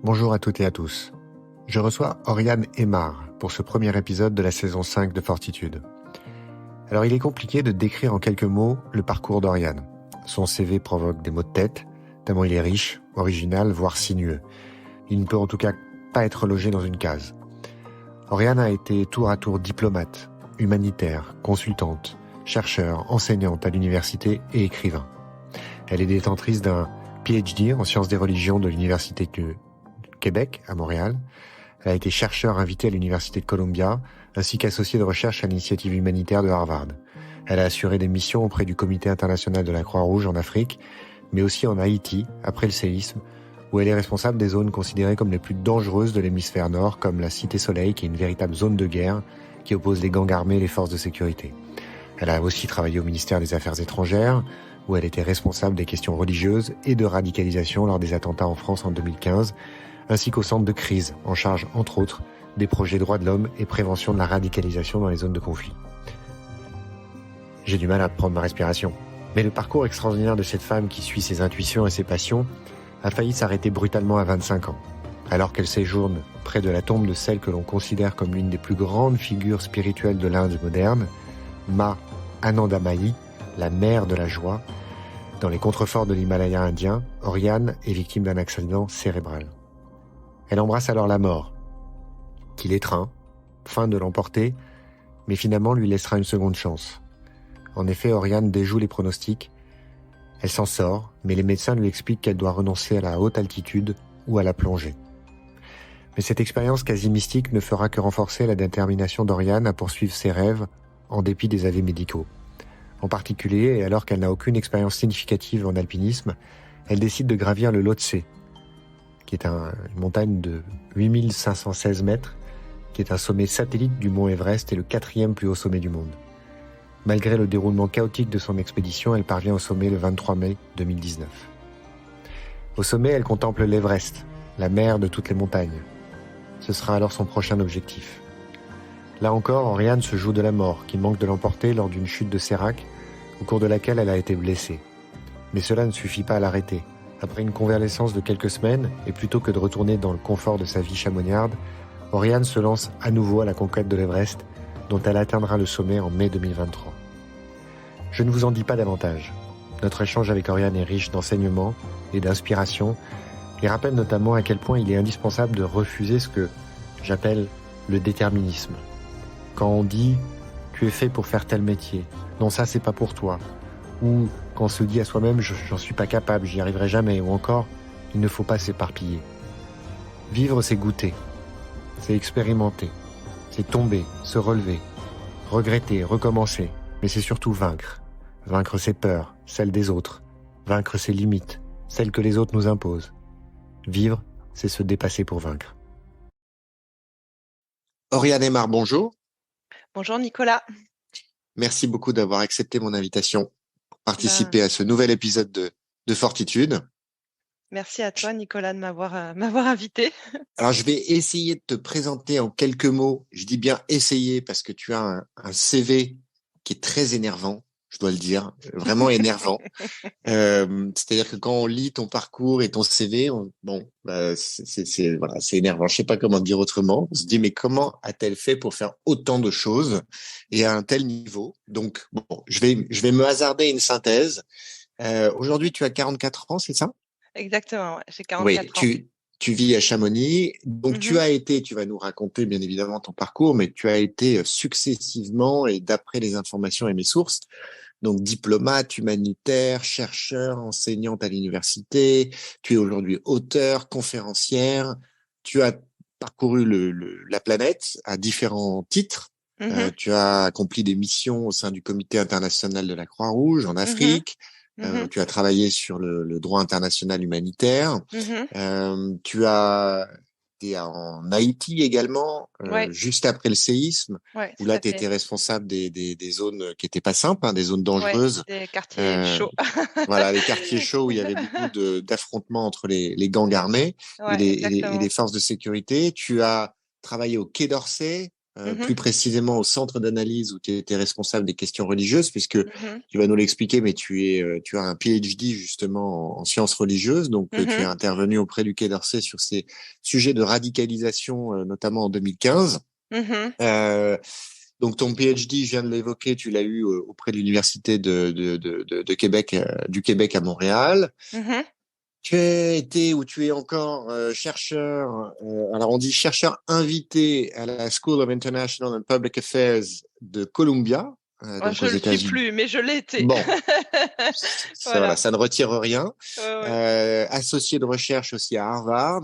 Bonjour à toutes et à tous. Je reçois Oriane Aymar pour ce premier épisode de la saison 5 de Fortitude. Alors il est compliqué de décrire en quelques mots le parcours d'Oriane. Son CV provoque des maux de tête, tellement il est riche, original, voire sinueux. Il ne peut en tout cas pas être logé dans une case. Oriane a été tour à tour diplomate, humanitaire, consultante, chercheur, enseignante à l'université et écrivain. Elle est détentrice d'un PhD en sciences des religions de l'Université de Québec, à Montréal. Elle a été chercheur invité à l'Université de Columbia, ainsi qu'associée de recherche à l'initiative humanitaire de Harvard. Elle a assuré des missions auprès du Comité international de la Croix-Rouge en Afrique, mais aussi en Haïti, après le séisme, où elle est responsable des zones considérées comme les plus dangereuses de l'hémisphère nord, comme la Cité Soleil, qui est une véritable zone de guerre qui oppose les gangs armés et les forces de sécurité. Elle a aussi travaillé au ministère des Affaires étrangères, où elle était responsable des questions religieuses et de radicalisation lors des attentats en France en 2015, ainsi qu'au centre de crise, en charge, entre autres, des projets droits de l'homme et prévention de la radicalisation dans les zones de conflit. J'ai du mal à prendre ma respiration. Mais le parcours extraordinaire de cette femme qui suit ses intuitions et ses passions a failli s'arrêter brutalement à 25 ans, alors qu'elle séjourne près de la tombe de celle que l'on considère comme l'une des plus grandes figures spirituelles de l'Inde moderne, Ma Anandamayi, la mère de la joie. Dans les contreforts de l'Himalaya indien, Oriane est victime d'un accident cérébral. Elle embrasse alors la mort, qui l'étreint, fin de l'emporter, mais finalement lui laissera une seconde chance. En effet, Oriane déjoue les pronostics. Elle s'en sort, mais les médecins lui expliquent qu'elle doit renoncer à la haute altitude ou à la plongée. Mais cette expérience quasi mystique ne fera que renforcer la détermination d'Oriane à poursuivre ses rêves en dépit des avis médicaux. En particulier, et alors qu'elle n'a aucune expérience significative en alpinisme, elle décide de gravir le Lhotse, qui est une montagne de 8516 mètres, qui est un sommet satellite du mont Everest et le 4e plus haut sommet du monde. Malgré le déroulement chaotique de son expédition, elle parvient au sommet le 23 mai 2019. Au sommet, elle contemple l'Everest, la mère de toutes les montagnes. Ce sera alors son prochain objectif. Là encore, Oriane se joue de la mort, qui manque de l'emporter lors d'une chute de sérac, au cours de laquelle elle a été blessée. Mais cela ne suffit pas à l'arrêter. Après une convalescence de quelques semaines, et plutôt que de retourner dans le confort de sa vie chamonniarde, Oriane se lance à nouveau à la conquête de l'Everest, dont elle atteindra le sommet en mai 2023. Je ne vous en dis pas davantage. Notre échange avec Oriane est riche d'enseignements et d'inspiration, et rappelle notamment à quel point il est indispensable de refuser ce que j'appelle le déterminisme. Quand on dit « tu es fait pour faire tel métier »,« non ça c'est pas pour toi », ou quand on se dit à soi-même « j'en suis pas capable, j'y arriverai jamais », ou encore « il ne faut pas s'éparpiller ». Vivre, c'est goûter, c'est expérimenter, c'est tomber, se relever, regretter, recommencer, mais c'est surtout vaincre. Vaincre ses peurs, celles des autres, vaincre ses limites, celles que les autres nous imposent. Vivre, c'est se dépasser pour vaincre. Oriane Aymar, bonjour. Bonjour Nicolas. Merci beaucoup d'avoir accepté mon invitation pour participer à ce nouvel épisode de Fortitude. Merci à toi Nicolas de m'avoir invité. Alors je vais essayer de te présenter en quelques mots. Je dis bien essayer parce que tu as un CV qui est très énervant, je dois le dire, vraiment énervant. C'est-à-dire que quand on lit ton parcours et ton CV, c'est énervant. Je sais pas comment dire autrement. On se dit mais comment a-t-elle fait pour faire autant de choses et à un tel niveau? Donc bon, je vais me hasarder une synthèse. Aujourd'hui, tu as 44 ans, c'est ça? Exactement, ouais. J'ai 44 ans. Tu vis à Chamonix, donc tu vas nous raconter bien évidemment ton parcours, mais tu as été successivement et d'après les informations et mes sources, donc diplomate, humanitaire, chercheur, enseignante à l'université, tu es aujourd'hui auteur, conférencière, tu as parcouru la planète à différents titres, tu as accompli des missions au sein du Comité international de la Croix-Rouge en Afrique, tu as travaillé sur le droit international humanitaire. Tu as été en Haïti également, juste après le séisme, où là, tu étais responsable des zones qui étaient pas simples, des zones dangereuses. Des quartiers chauds. Voilà, les quartiers chauds où il y avait beaucoup d'affrontements entre les gangs armés et les forces de sécurité. Tu as travaillé au Quai d'Orsay, Mhm. plus précisément au centre d'analyse où tu étais responsable des questions religieuses, puisque Mhm. tu vas nous l'expliquer, mais tu as un PhD justement en sciences religieuses, donc tu es Mhm. intervenu auprès du Quai d'Orsay sur ces sujets de radicalisation, notamment en 2015. Mhm. Euh, donc ton PhD, je viens de l'évoquer, tu l'as eu auprès de l'université de Québec, du Québec à Montréal. Mhm. Tu as été ou tu es encore chercheur, alors on dit chercheur invité à la School of International and Public Affairs de Columbia, Oh, donc je aux le suis États-Unis. plus, mais je l'ai été. Bon, voilà, Voilà. ça ne retire rien. Ouais, ouais. Associé de recherche aussi à Harvard,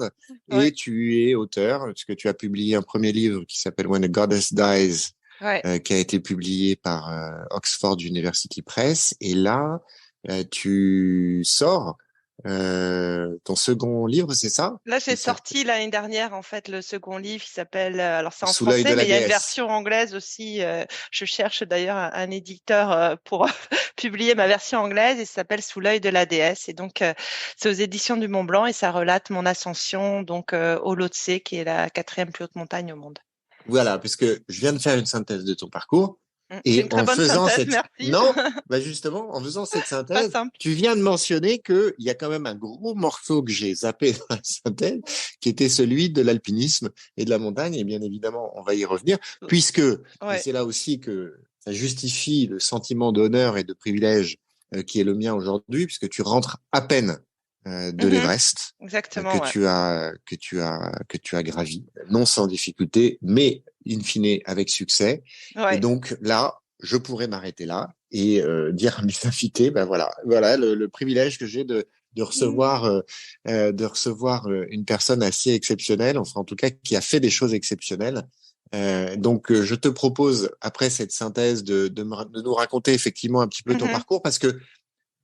Ouais. et tu es auteur, parce que tu as publié un premier livre qui s'appelle When a Goddess Dies, Ouais. qui a été publié par Oxford University Press. Et là, tu sors ton second livre, c'est ça? Là, j'ai Qui s'appelle sorti l'année dernière, en fait, le second livre qui s'appelle, alors c'est en Sous l'œil français, de mais la il y a une déesse. version anglaise aussi. Je cherche d'ailleurs un éditeur pour publier ma version anglaise et ça s'appelle Sous l'œil de la déesse. Et donc, c'est aux éditions du Mont Blanc et ça relate mon ascension donc au Lhotse, qui est la quatrième plus haute montagne au monde. Voilà, puisque je viens de faire une synthèse de ton parcours. C'est Et une très en bonne faisant synthèse, cette... merci. Non, bah justement, en faisant cette Pas synthèse, simple. tu viens de mentionner qu'il y a quand même un gros morceau que j'ai zappé dans la synthèse, qui était celui de l'alpinisme et de la montagne. Et bien évidemment, on va y revenir, puisque, et Ouais. c'est là aussi que ça justifie le sentiment d'honneur et de privilège qui est le mien aujourd'hui, puisque tu rentres à peine de Mhm. l'Everest Exactement, ouais. que tu as gravi, non sans difficulté, mais in fine avec succès. Et Ouais. donc là, je pourrais m'arrêter là et dire à mes invités, ben voilà, voilà le privilège que j'ai de recevoir une personne assez exceptionnelle, enfin en tout cas qui a fait des choses exceptionnelles. Donc je te propose après cette synthèse de nous raconter effectivement un petit peu ton Mhm. parcours parce que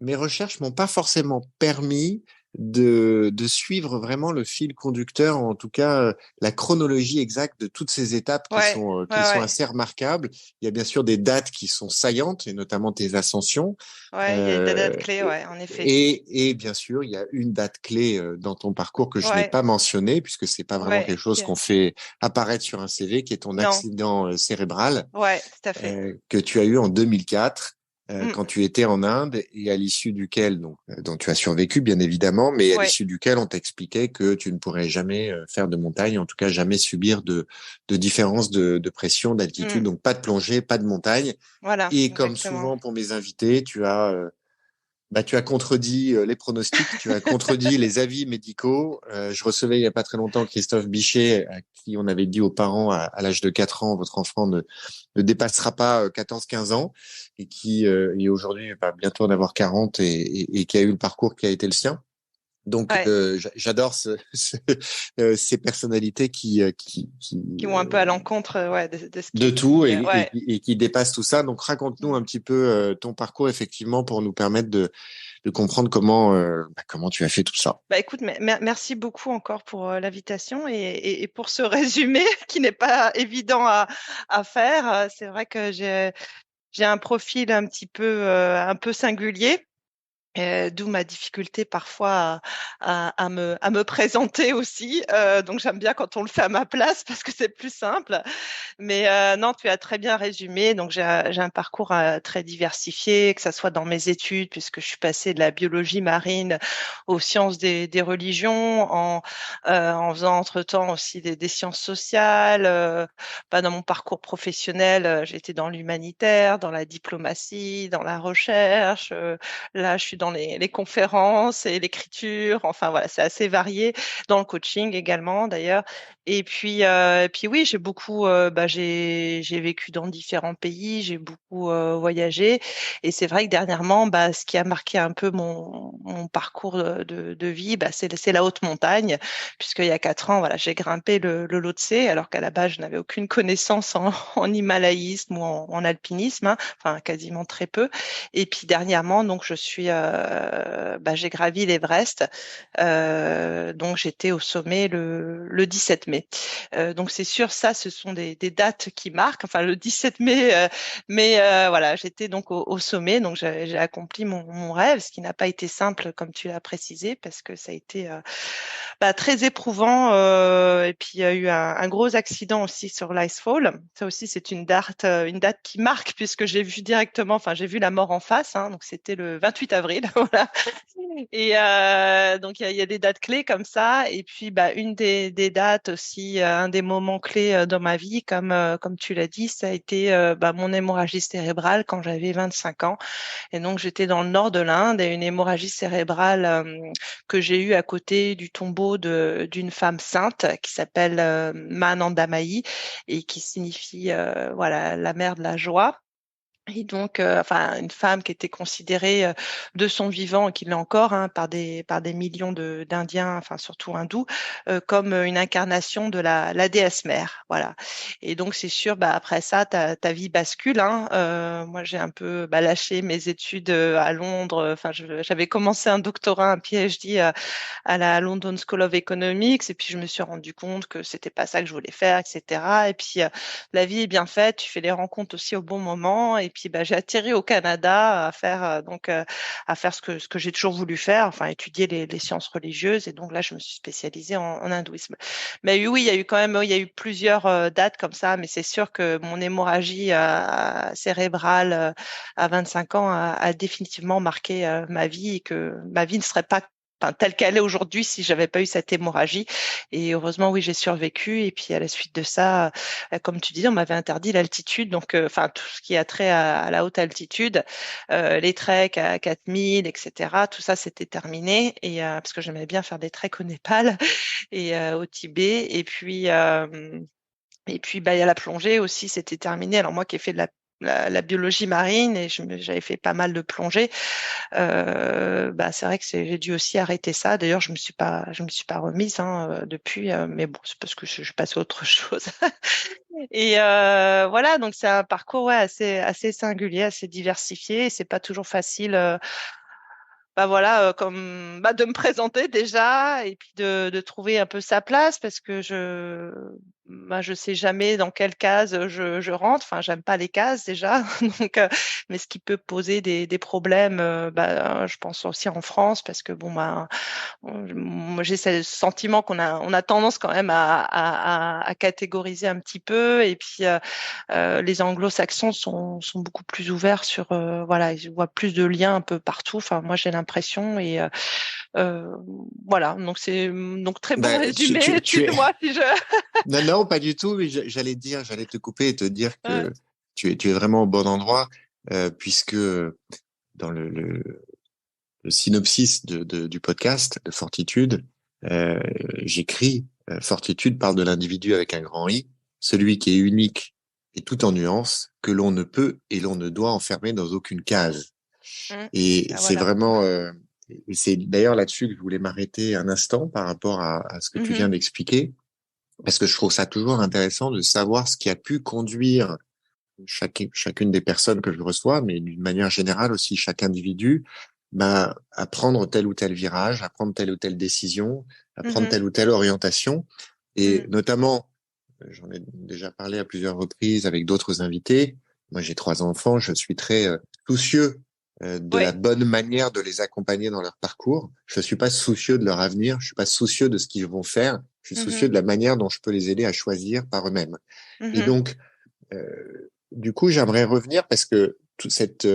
mes recherches m'ont pas forcément permis de suivre vraiment le fil conducteur, en tout cas la chronologie exacte de toutes ces étapes Ouais, ouais, qui sont ouais. assez remarquables. Il y a bien sûr des dates qui sont saillantes, et notamment tes ascensions. Ouais, il y a des dates Euh, clés, ouais, en effet. et bien sûr, il y a une date clé dans ton parcours que je n'ai Ouais, pas mentionnée, puisque c'est pas vraiment ouais. quelque chose qu'on fait apparaître sur un CV, qui est ton Non, accident cérébral ouais, tout à fait. que tu as eu en 2004 Mm. quand tu étais en Inde et à l'issue duquel, donc, dont tu as survécu bien évidemment, mais à Ouais. l'issue duquel on t'expliquait que tu ne pourrais jamais faire de montagne, en tout cas jamais subir de différence de pression, d'altitude, Mm. donc pas de plongée, pas de montagne. Voilà, Et comme exactement. souvent pour mes invités, tu as contredit les pronostics, tu as contredit les avis médicaux. Je recevais il y a pas très longtemps Christophe Bichet, à qui on avait dit aux parents à l'âge de 4 ans, votre enfant ne dépassera pas 14-15 ans, et qui est aujourd'hui va bientôt en avoir 40 et qui a eu le parcours qui a été le sien. Donc Ouais, j'adore ces personnalités qui vont un peu à l'encontre, ouais, de ce qui de est tout dit. Ouais. et qui dépassent tout ça. Donc raconte-nous Mm. un petit peu ton parcours effectivement pour nous permettre de comprendre comment tu as fait tout ça. Bah écoute, merci beaucoup encore pour l'invitation et pour ce résumé qui n'est pas évident à faire. C'est vrai que j'ai un profil un peu singulier. D'où ma difficulté parfois à me présenter aussi. Donc j'aime bien quand on le fait à ma place parce que c'est plus simple. Mais non, tu as très bien résumé. Donc j'ai un parcours très diversifié, que ça soit dans mes études, puisque je suis passée de la biologie marine aux sciences des religions, en faisant entre-temps aussi des sciences sociales. Pas dans mon parcours professionnel, j'ai été dans l'humanitaire, dans la diplomatie, dans la recherche. Là, je suis dans les conférences et l'écriture. Enfin, voilà, c'est assez varié. Dans le coaching également, d'ailleurs. Et puis oui, j'ai vécu dans différents pays, j'ai beaucoup voyagé. Et c'est vrai que dernièrement, ce qui a marqué un peu mon parcours de vie, c'est la haute montagne, puisqu'il y a 4 ans, voilà, j'ai grimpé le Lhotse, alors qu'à la base, je n'avais aucune connaissance en himalayisme ou en alpinisme, hein, enfin quasiment très peu. Et puis dernièrement, donc j'ai gravi l'Everest. Donc j'étais au sommet le 17 mai. Donc c'est sûr, ça, ce sont des dates qui marquent. Enfin le 17 mai, voilà, j'étais donc au sommet. Donc j'ai accompli mon rêve, ce qui n'a pas été simple, comme tu l'as précisé, parce que ça a été Très éprouvant. Et puis il y a eu un gros accident aussi sur l'Icefall. Ça aussi, c'est une date qui marque puisque j'ai vu directement, enfin j'ai vu la mort en face. Hein, donc c'était le 28 avril. Voilà. Et donc il y a des dates clés comme ça. Et puis une des dates aussi, un des moments clés dans ma vie, comme tu l'as dit, ça a été mon hémorragie cérébrale quand j'avais 25 ans. Et donc, j'étais dans le nord de l'Inde et une hémorragie cérébrale que j'ai eue à côté du tombeau d'une femme sainte qui s'appelle Mahananda Mahi et qui signifie voilà la mère de la joie. Et donc, enfin, une femme qui était considérée de son vivant, et qui l'est encore, hein, par des millions d'Indiens, enfin surtout hindous, comme une incarnation de la déesse mère, voilà. Et donc, c'est sûr, après ça, ta vie bascule. Hein. Moi, j'ai un peu lâché mes études à Londres. Enfin, j'avais commencé un doctorat, un PhD à la London School of Economics, et puis je me suis rendu compte que c'était pas ça que je voulais faire, etc. Et puis la vie est bien faite, tu fais les rencontres aussi au bon moment, et puis j'ai atterri au Canada à faire ce que j'ai toujours voulu faire, enfin étudier les sciences religieuses, et donc là je me suis spécialisée en hindouisme. Mais oui, il y a eu quand même, il y a eu plusieurs dates comme ça, mais c'est sûr que mon hémorragie cérébrale à 25 ans a définitivement marqué ma vie, et que ma vie ne serait pas telle qu'elle est aujourd'hui si j'avais pas eu cette hémorragie. Et heureusement, oui, j'ai survécu. Et puis à la suite de ça, comme tu disais, on m'avait interdit l'altitude, donc enfin tout ce qui a trait à la haute altitude, les treks à 4000, etc. Tout ça, c'était terminé. Et parce que j'aimais bien faire des treks au Népal et au Tibet. Et puis, il y a la plongée aussi, c'était terminé. Alors moi qui ai fait de la biologie marine et j'avais fait pas mal de plongée, c'est vrai que j'ai dû aussi arrêter ça. D'ailleurs, je me suis pas remise hein, depuis, mais bon, c'est parce que je passe à autre chose. Et voilà, donc c'est un parcours ouais, assez singulier, assez diversifié. Et c'est pas toujours facile. Voilà, comme de me présenter déjà et puis de trouver un peu sa place parce que je sais jamais dans quelle case je rentre. Enfin, j'aime pas les cases déjà, donc mais ce qui peut poser des problèmes, je pense aussi en France parce que moi j'ai ce sentiment on a tendance quand même à catégoriser un petit peu et puis les anglo-saxons sont beaucoup plus ouverts sur voilà, ils voient plus de liens un peu partout. Enfin, moi j'ai l'impression et euh, voilà. Donc c'est donc très bon Bah, résumé. tu es... Excuse-moi si je. Non, non, pas du tout. Mais j'allais te couper et te dire Ouais. que tu es vraiment au bon endroit, puisque dans le synopsis du podcast de Fortitude, euh, j'écris Fortitude parle de l'individu avec un grand I, celui qui est unique et tout en nuances, que l'on ne peut et l'on ne doit enfermer dans aucune case. Et c'est Voilà. vraiment, et c'est d'ailleurs là-dessus que je voulais m'arrêter un instant par rapport à ce que tu Mhm. viens d'expliquer, parce que je trouve ça toujours intéressant de savoir ce qui a pu conduire chacune des personnes que je reçois, mais d'une manière générale aussi chaque individu, à prendre tel ou tel virage, à prendre telle ou telle décision, à prendre Mhm. telle ou telle orientation. Et Mhm. notamment, j'en ai déjà parlé à plusieurs reprises avec d'autres invités. Moi, j'ai 3 enfants, je suis très soucieux de la Ouais. bonne manière de les accompagner dans leur parcours. Je suis pas soucieux de leur avenir, je suis pas soucieux de ce qu'ils vont faire. Je suis soucieux Mhm. de la manière dont je peux les aider à choisir par eux-mêmes. Et Mhm. donc, du coup, j'aimerais revenir parce que toute cette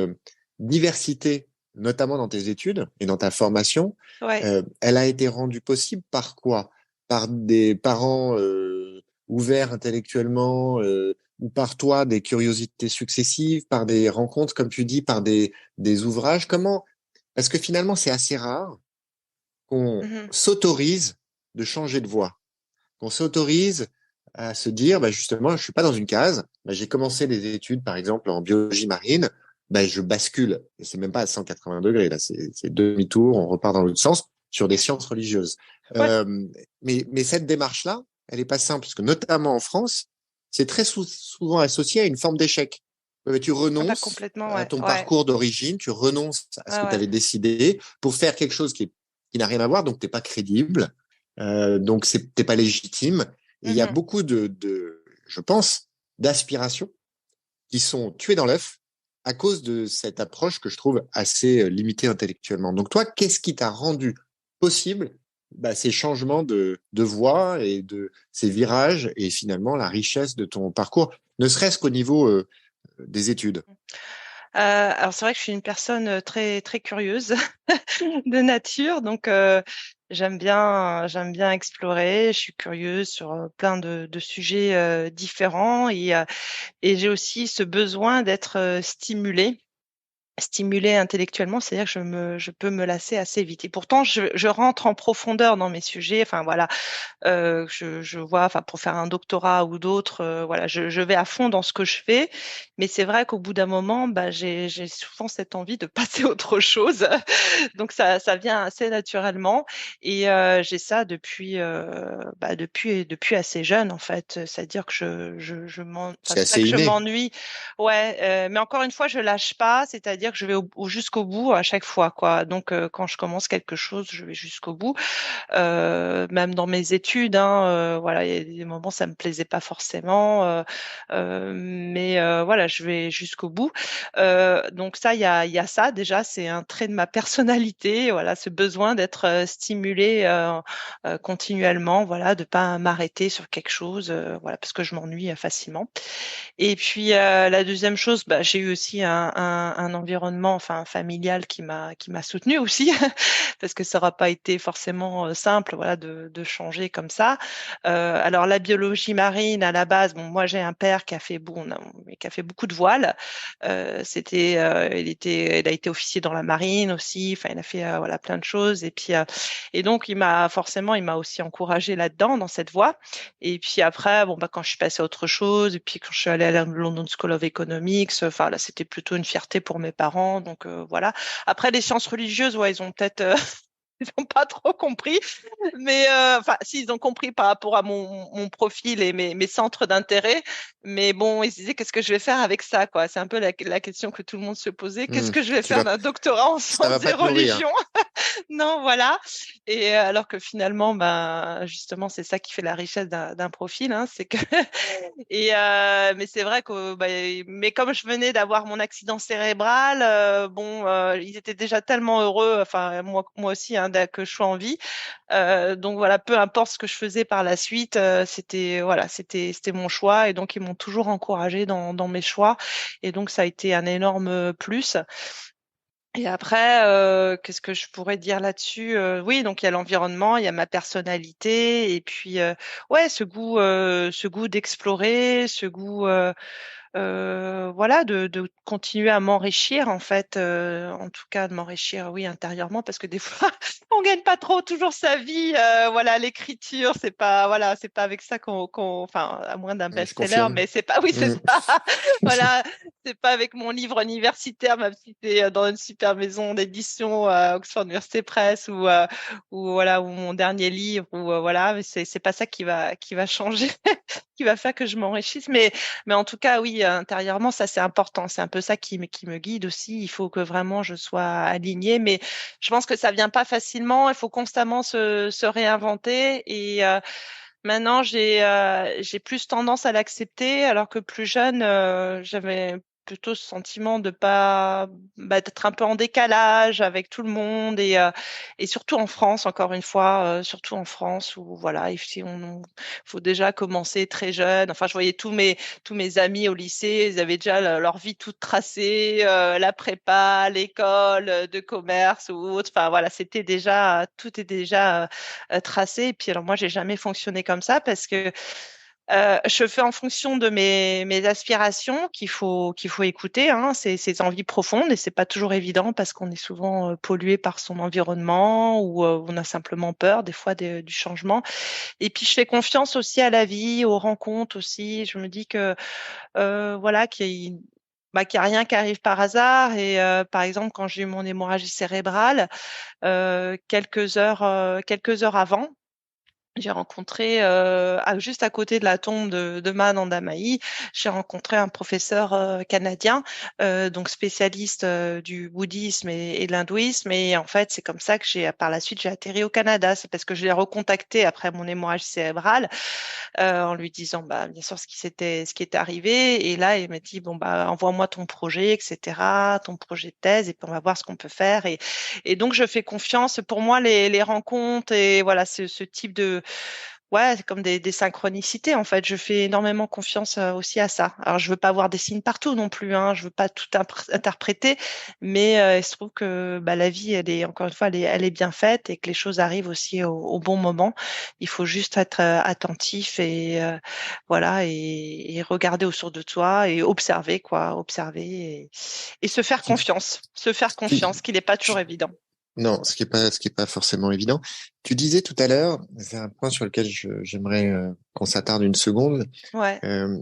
diversité, notamment dans tes études et dans ta formation, Ouais. elle a été rendue possible par quoi? Par des parents ouverts intellectuellement ou par toi, des curiosités successives, par des rencontres, comme tu dis, par des ouvrages. Comment? Parce que finalement, c'est assez rare qu'on Mhm. s'autorise de changer de voie, qu'on s'autorise à se dire, justement, je suis pas dans une case. J'ai commencé des études, par exemple, en biologie marine. Je bascule. Et c'est même pas à 180 degrés. Là, c'est demi-tour. On repart dans l'autre sens sur des sciences religieuses. Ouais. Mais cette démarche-là, elle est pas simple parce que notamment en France, c'est très souvent associé à une forme d'échec. Tu renonces Complètement. à Ouais. ton Ouais. parcours d'origine, tu renonces à ce Ouais. que tu Ouais. avais décidé pour faire quelque chose qui n'a rien à voir, donc t'es pas crédible, donc t'es pas légitime. Et il y a Mhm. beaucoup je pense, d'aspirations qui sont tuées dans l'œuf à cause de cette approche que je trouve assez limitée intellectuellement. Donc toi, qu'est-ce qui t'a rendu possible ces changements de voie et de ces virages et finalement la richesse de ton parcours, ne serait-ce qu'au niveau des études? Alors c'est vrai que je suis une personne très très curieuse de nature, donc j'aime bien explorer. Je suis curieuse sur plein de sujets différents et j'ai aussi ce besoin d'être stimulée intellectuellement, c'est-à-dire que je peux me lasser assez vite. Et pourtant, je rentre en profondeur dans mes sujets. Enfin voilà, je vois, enfin pour faire un doctorat ou d'autres, voilà, je vais à fond dans ce que je fais. Mais c'est vrai qu'au bout d'un moment, bah, j'ai souvent cette envie de passer à autre chose. Donc ça vient assez naturellement. Et j'ai ça depuis assez jeune en fait. C'est-à-dire que enfin C'est c'est pas assez que je inné. m'ennuie, ouais. Mais encore une fois, je lâche pas. C'est-à-dire que je vais jusqu'au bout à chaque fois, quoi. Donc quand je commence quelque chose, je vais jusqu'au bout. Même dans mes études, hein, voilà, il y a des moments ça me plaisait pas forcément, mais voilà, je vais jusqu'au bout. Donc ça, il y a ça déjà, c'est un trait de ma personnalité, voilà, ce besoin d'être stimulé continuellement, voilà, de pas m'arrêter sur quelque chose, voilà, parce que je m'ennuie facilement. Et puis la deuxième chose, bah, j'ai eu aussi un environnement, enfin familial, qui m'a soutenue aussi, parce que ça n'aura pas été forcément simple, voilà, de changer comme ça. Alors la biologie marine à la base, bon, moi j'ai un père qui a fait qui a fait beaucoup de voiles. Il a été officier dans la marine aussi. Enfin, il a fait voilà plein de choses. Et puis et donc il m'a aussi encouragé là-dedans dans cette voie. Et puis après, bon, bah, quand je suis passée à autre chose, et puis quand je suis allée à la London School of Economics, enfin là, c'était plutôt une fierté pour mes parents. Donc voilà. Après, les sciences religieuses, ouais, ils ont peut-être ils n'ont pas trop compris, mais enfin, si ils ont compris par rapport à mon profil et mes centres d'intérêt, mais bon, ils se disaient qu'est-ce que je vais faire avec ça, quoi. C'est un peu la question que tout le monde se posait. Qu'est-ce Hmm. que je vais Tu faire vas, d'un doctorat en ça va sciences pas et te nourrir. religion? Non, voilà. Et alors que finalement, ben, justement, c'est ça qui fait la richesse d'un profil, hein, c'est que et mais c'est vrai que bah, mais comme je venais d'avoir mon accident cérébral, bon, ils étaient déjà tellement heureux, enfin moi aussi, hein, que je sois en vie. Donc voilà, peu importe ce que je faisais par la suite, c'était voilà, c'était mon choix et donc ils m'ont toujours encouragée dans mes choix et donc ça a été un énorme plus. Et après, qu'est-ce que je pourrais dire là-dessus? Oui, donc il y a l'environnement, il y a ma personnalité, et puis ouais, ce goût d'explorer, ce goût voilà, de continuer à m'enrichir en fait, en tout cas de m'enrichir, oui, intérieurement, parce que des fois, on gagne pas trop toujours sa vie. Voilà, l'écriture, c'est pas, voilà, c'est pas avec ça enfin, à moins d'un Je best-seller, confirme. mais c'est pas, oui, c'est Hmm. ça. Voilà, c'est pas avec mon livre universitaire, même si c'est dans une super maison d'édition, Oxford University Press, ou voilà, ou mon dernier livre, ou voilà, mais c'est pas ça qui va changer, qui va faire que je m'enrichisse, mais en tout cas, oui, intérieurement, ça c'est important. C'est un peu ça qui me guide aussi. Il faut que vraiment je sois alignée. Mais je pense que ça vient pas facilement. Il faut constamment se réinventer. Et maintenant, j'ai plus tendance à l'accepter, alors que plus jeune, j'avais plutôt ce sentiment de pas, bah, d'être un peu en décalage avec tout le monde et surtout en France, encore une fois, surtout en France où voilà, si faut déjà commencer très jeune. Enfin, je voyais tous mes amis au lycée, ils avaient déjà leur vie toute tracée, la prépa, l'école de commerce ou autre. Enfin voilà, tout est déjà tracé. Et puis alors moi, j'ai jamais fonctionné comme ça parce que je fais en fonction de mes aspirations qu'il faut écouter, hein, ses envies profondes, et c'est pas toujours évident parce qu'on est souvent pollué par son environnement ou on a simplement peur des fois du changement. Et puis je fais confiance aussi à la vie, aux rencontres aussi. Je me dis que voilà qu'il y a rien qui arrive par hasard. Et par exemple, quand j'ai eu mon hémorragie cérébrale, quelques heures avant, J'ai rencontré, juste à côté de la tombe de Mananda Mai, j'ai rencontré un professeur canadien, donc spécialiste du bouddhisme et de l'hindouisme. Et en fait, c'est comme ça que par la suite, j'ai atterri au Canada. C'est parce que je l'ai recontacté après mon hémorragie cérébrale, en lui disant, bah, bien sûr, ce qui était arrivé. Et là, il m'a dit, bon, bah, envoie-moi ton projet, etc., ton projet de thèse, et puis on va voir ce qu'on peut faire. Et donc, je fais confiance. Pour moi, les rencontres et voilà, ce type de, ouais, c'est comme des synchronicités en fait. Je fais énormément confiance aussi à ça. Alors je veux pas avoir des signes partout non plus, hein. Je veux pas tout interpréter, mais il se trouve que bah, la vie, elle est encore une fois, elle est bien faite et que les choses arrivent aussi au bon moment. Il faut juste être attentif et voilà et regarder autour de toi et observer quoi, observer et Tu, se faire tu, confiance, qui n'est pas toujours tu- évident. non, ce qui est pas forcément évident. Tu disais tout à l'heure, c'est un point sur lequel j'aimerais qu'on s'attarde une seconde. Ouais, Euh,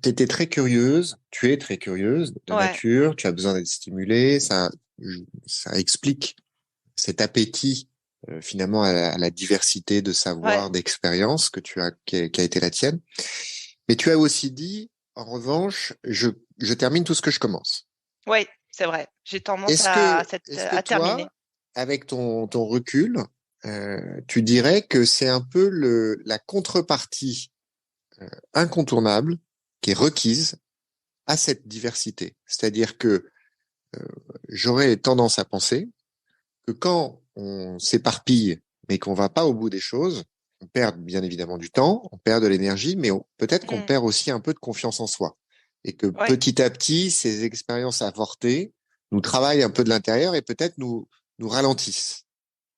Tu étais très curieuse, tu es très curieuse de ouais, nature, tu as besoin d'être stimulée, ça explique cet appétit finalement à la diversité de ouais, savoir, d'expérience que tu as, qui a été la tienne. Mais tu as aussi dit, en revanche, je termine tout ce que je commence. ouais, c'est vrai. J'ai tendance à Est-ce que à terminer. toi, avec ton recul, tu dirais que c'est un peu la contrepartie incontournable qui est requise à cette diversité? C'est-à-dire que j'aurais tendance à penser que quand on s'éparpille, mais qu'on va pas au bout des choses, on perd bien évidemment du temps, on perd de l'énergie, mais peut-être qu'on Mm. perd aussi un peu de confiance en soi. Et que Ouais. petit à petit, ces expériences avortées nous travaillent un peu de l'intérieur et peut-être nous ralentissent.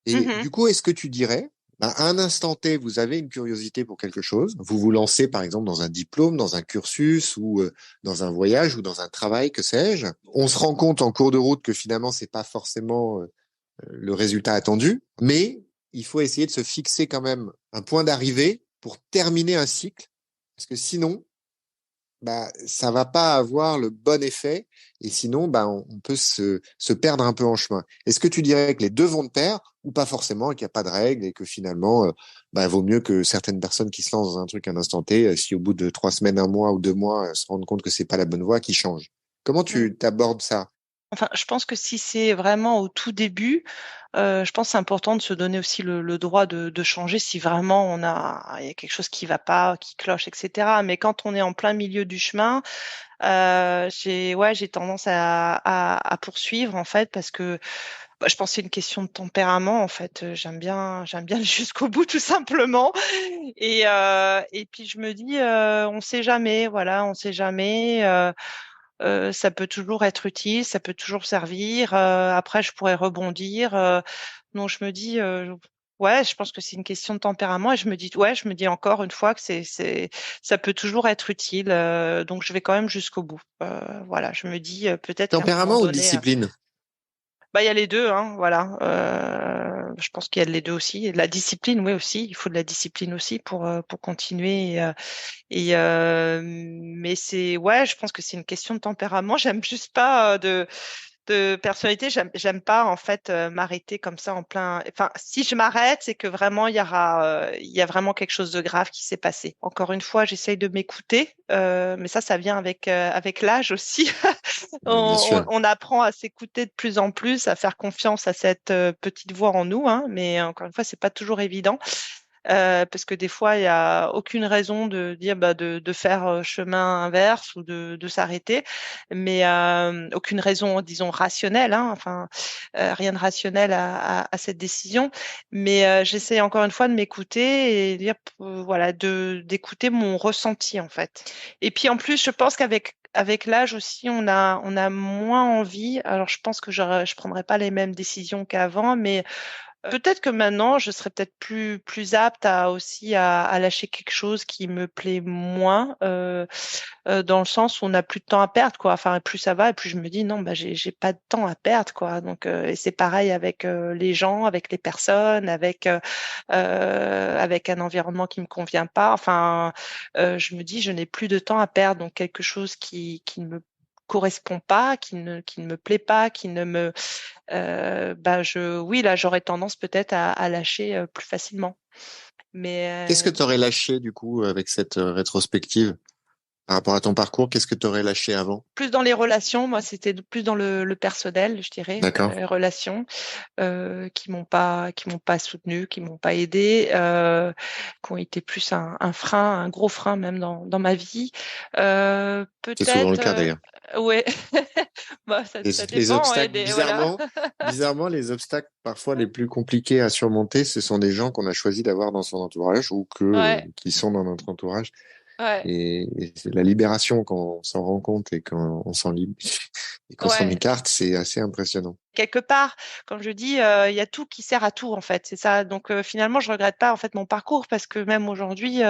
Et Mhm. du coup, est-ce que tu dirais, bah, à un instant T, vous avez une curiosité pour quelque chose, vous vous lancez par exemple dans un diplôme, dans un cursus ou dans un voyage ou dans un travail, que sais-je. On se rend compte en cours de route que finalement, c'est pas forcément le résultat attendu, mais il faut essayer de se fixer quand même un point d'arrivée pour terminer un cycle, parce que sinon, bah, ça va pas avoir le bon effet, et sinon, bah, on peut se perdre un peu en chemin. Est-ce que tu dirais que les deux vont de pair, ou pas forcément, et qu'il n'y a pas de règle, et que finalement, bah, vaut mieux que certaines personnes qui se lancent dans un truc à un instant T, si au bout de 3 semaines, un mois ou 2 mois, se rendent compte que c'est pas la bonne voie, qui changent. Comment Mm. tu t'abordes ça? Enfin, je pense que si c'est vraiment au tout début, je pense que c'est important de se donner aussi le droit de changer si vraiment il y a quelque chose qui va pas, qui cloche, etc. Mais quand on est en plein milieu du chemin, j'ai tendance à poursuivre en fait parce que bah, je pense que c'est une question de tempérament en fait. J'aime bien aller jusqu'au bout tout simplement. Et puis je me dis, on sait jamais, voilà, on sait jamais. Ça peut toujours être utile, ça peut toujours servir. Après, je pourrais rebondir. Donc, je me dis, ouais, je pense que c'est une question de tempérament. Et je me dis, ouais, je me dis encore une fois que ça peut toujours être utile. Donc, je vais quand même jusqu'au bout. Voilà, je me dis peut-être qu'à un moment Tempérament ou donné, discipline? bah, il y a les deux, hein, voilà. Je pense qu'il y a les deux aussi. Et de la discipline, oui aussi. Il faut de la discipline aussi pour continuer. Mais ouais, je pense que c'est une question de tempérament. J'aime juste pas de personnalité. J'aime pas en fait m'arrêter comme ça en plein. Enfin, si je m'arrête, c'est que vraiment il y a vraiment quelque chose de grave qui s'est passé. Encore une fois, j'essaye de m'écouter, mais ça vient avec l'âge aussi. Bien sûr. On apprend à s'écouter de plus en plus, à faire confiance à cette petite voix en nous, hein, mais encore une fois, c'est pas toujours évident. Parce que des fois, il y a aucune raison de dire bah, de faire chemin inverse ou de s'arrêter, mais aucune raison, disons, rationnelle, hein, enfin, rien de rationnel à cette décision. Mais j'essaie encore une fois de m'écouter et dire, voilà, d'écouter mon ressenti, en fait. Et puis en plus, je pense avec l'âge aussi, on a moins envie. Alors, je pense que je prendrai pas les mêmes décisions qu'avant, mais peut-être que maintenant, je serais peut-être plus apte à lâcher quelque chose qui me plaît moins, dans le sens où on n'a plus de temps à perdre, quoi. Enfin, plus ça va, et plus je me dis non, bah j'ai pas de temps à perdre, quoi. Donc, et c'est pareil avec les gens, avec les personnes, avec un environnement qui me convient pas. Enfin, je me dis je n'ai plus de temps à perdre, donc quelque chose qui ne me correspond pas, qui ne me plaît pas, qui ne me oui, là, j'aurais tendance peut-être à lâcher plus facilement. Qu'est-ce que Mais tu aurais lâché du coup avec cette rétrospective par rapport à ton parcours? Qu'est-ce que tu aurais lâché avant? plus dans les relations, moi, c'était plus dans le personnel, je dirais, D'accord. les relations qui m'ont pas soutenu, qui m'ont pas aidé, qui ont été plus un frein, un gros frein même dans ma vie. C'est souvent le Peut-être, cas d'ailleurs. ouais, bah, Les, ça les dépend, ouais, obstacles, voilà. bizarrement, les obstacles parfois les plus compliqués à surmonter, ce sont des gens qu'on a choisi d'avoir dans son entourage ou Ouais, qui sont dans notre entourage. ouais, Et c'est la libération quand on s'en rend compte et quand et qu'on s'en ouais. écarte, c'est assez impressionnant. Quelque part, comme je dis, il y a tout qui sert à tout en fait, c'est ça. Donc finalement, je regrette pas en fait mon parcours parce que même aujourd'hui,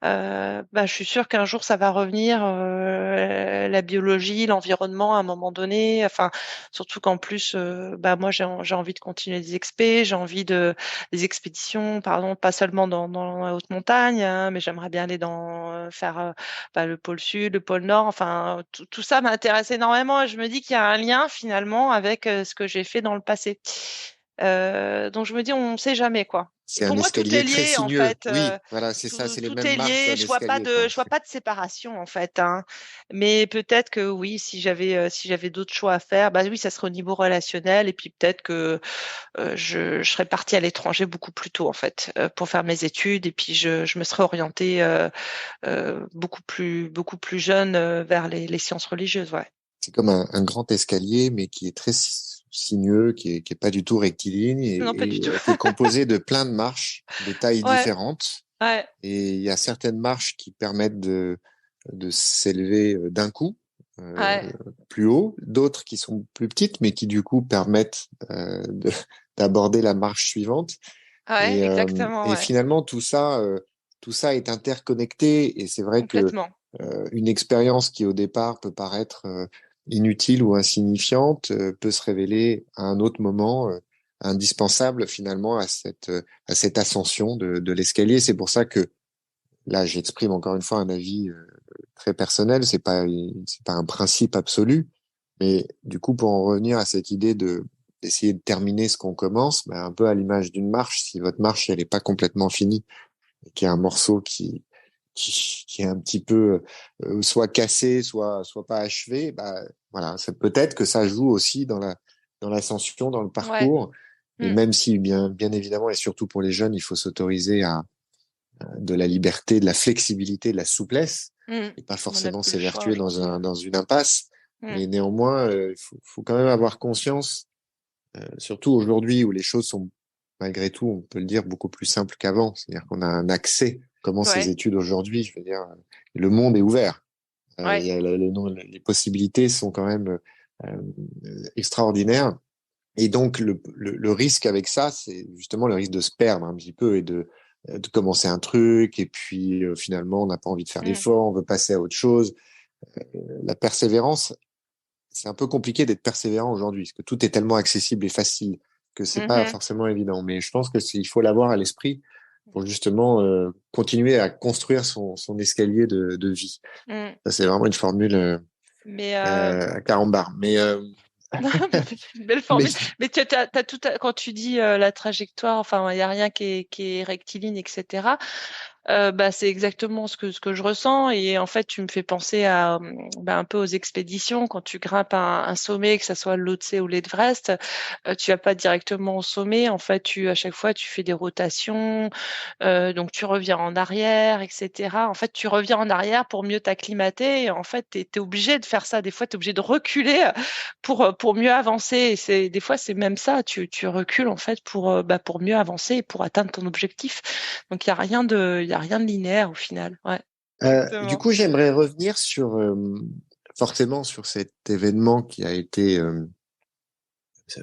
bah, je suis sûre qu'un jour ça va revenir, la biologie, l'environnement à un moment donné. Enfin, surtout qu'en plus, bah moi j'ai envie de continuer des expés, j'ai envie de des expéditions, pardon, pas seulement dans la haute montagne, hein, mais j'aimerais bien aller dans faire bah, le pôle sud, le pôle nord. Enfin, tout ça m'intéresse énormément et je me dis qu'il y a un lien finalement avec ce que j'ai fait dans le passé. Donc je me dis, on ne sait jamais quoi. Et C'est un pour moi, tout est escalier très lié en sinueux. fait. Oui, voilà, c'est ça, c'est les Tout mêmes est marches lié. d'un escalier, quoi. Je vois pas de séparation en fait. Hein. Mais peut-être que oui, si j'avais d'autres choix à faire, bah oui, ça serait au niveau relationnel. Et puis peut-être que je serais partie à l'étranger beaucoup plus tôt en fait pour faire mes études. Et puis je me serais orientée beaucoup plus jeune vers les sciences religieuses. Ouais. C'est comme un grand escalier, mais qui est très sinueux, qui est pas du tout rectiligne Non, pas du tout. qui est composé de plein de marches de tailles Ouais, différentes. ouais, Et il y a certaines marches qui permettent de s'élever d'un coup euh, ouais, plus haut, d'autres qui sont plus petites, mais qui du coup permettent d'aborder la marche suivante. ouais, exactement, Et ouais, finalement, tout ça est interconnecté. Et c'est vrai que complètement. une expérience qui au départ peut paraître inutile ou insignifiante peut se révéler à un autre moment indispensable finalement à cette ascension de l'escalier. C'est pour ça que là, j'exprime encore une fois un avis très personnel. C'est pas un principe absolu, mais du coup, pour en revenir à cette idée d'essayer de terminer ce qu'on commence, ben, un peu à l'image d'une marche, si votre marche elle est pas complètement finie, et qu'il y a un morceau qui est un petit peu soit cassé, soit pas achevé, bah voilà, ça peut-être que ça joue aussi dans l'ascension, dans le Ouais. parcours. Et Mm, même si bien évidemment et surtout pour les jeunes, il faut s'autoriser à de la liberté, de la flexibilité, de la souplesse, mm. et pas On n'a forcément plus le choix s'évertuer aujourd'hui. Ouais. dans une impasse. Mm, Mais néanmoins, faut quand même avoir conscience, surtout aujourd'hui où les choses sont, malgré tout, on peut le dire, beaucoup plus simples qu'avant. C'est-à-dire qu'on a un accès, comment ces ouais, études aujourd'hui, je veux dire, le monde est ouvert. Il ouais, y a les possibilités sont quand même extraordinaires. Et donc, le risque avec ça, c'est justement le risque de se perdre un petit peu et de commencer un truc, et puis finalement, on n'a pas envie de faire mm, l'effort, on veut passer à autre chose. La persévérance, c'est un peu compliqué d'être persévérant aujourd'hui, parce que tout est tellement accessible et facile que c'est pas mhm, forcément évident. Mais je pense que il faut l'avoir à l'esprit pour justement continuer à construire son escalier de vie. mm. Ça, c'est vraiment une formule Mais à carambar. c'est une belle Mais formule. Mais t'as tout quand tu dis la trajectoire, enfin, il n'y a rien qui est rectiligne, etc. Bah, c'est exactement ce que je ressens et en fait tu me fais penser à bah, un peu aux expéditions quand tu grimpes un sommet, que ça soit l'Otse ou l'Everest, tu vas pas directement au sommet, en fait tu à chaque fois tu fais des rotations, donc tu reviens en arrière, etc. En fait tu reviens en arrière pour mieux t'acclimater et en fait tu es obligé de faire ça, des fois tu es obligé de reculer pour mieux avancer et c'est des fois c'est même ça, tu recules en fait bah, pour mieux avancer et pour atteindre ton objectif. Donc il y a rien de linéaire au final. Ouais, du exactement. coup, j'aimerais revenir forcément sur cet événement qui a été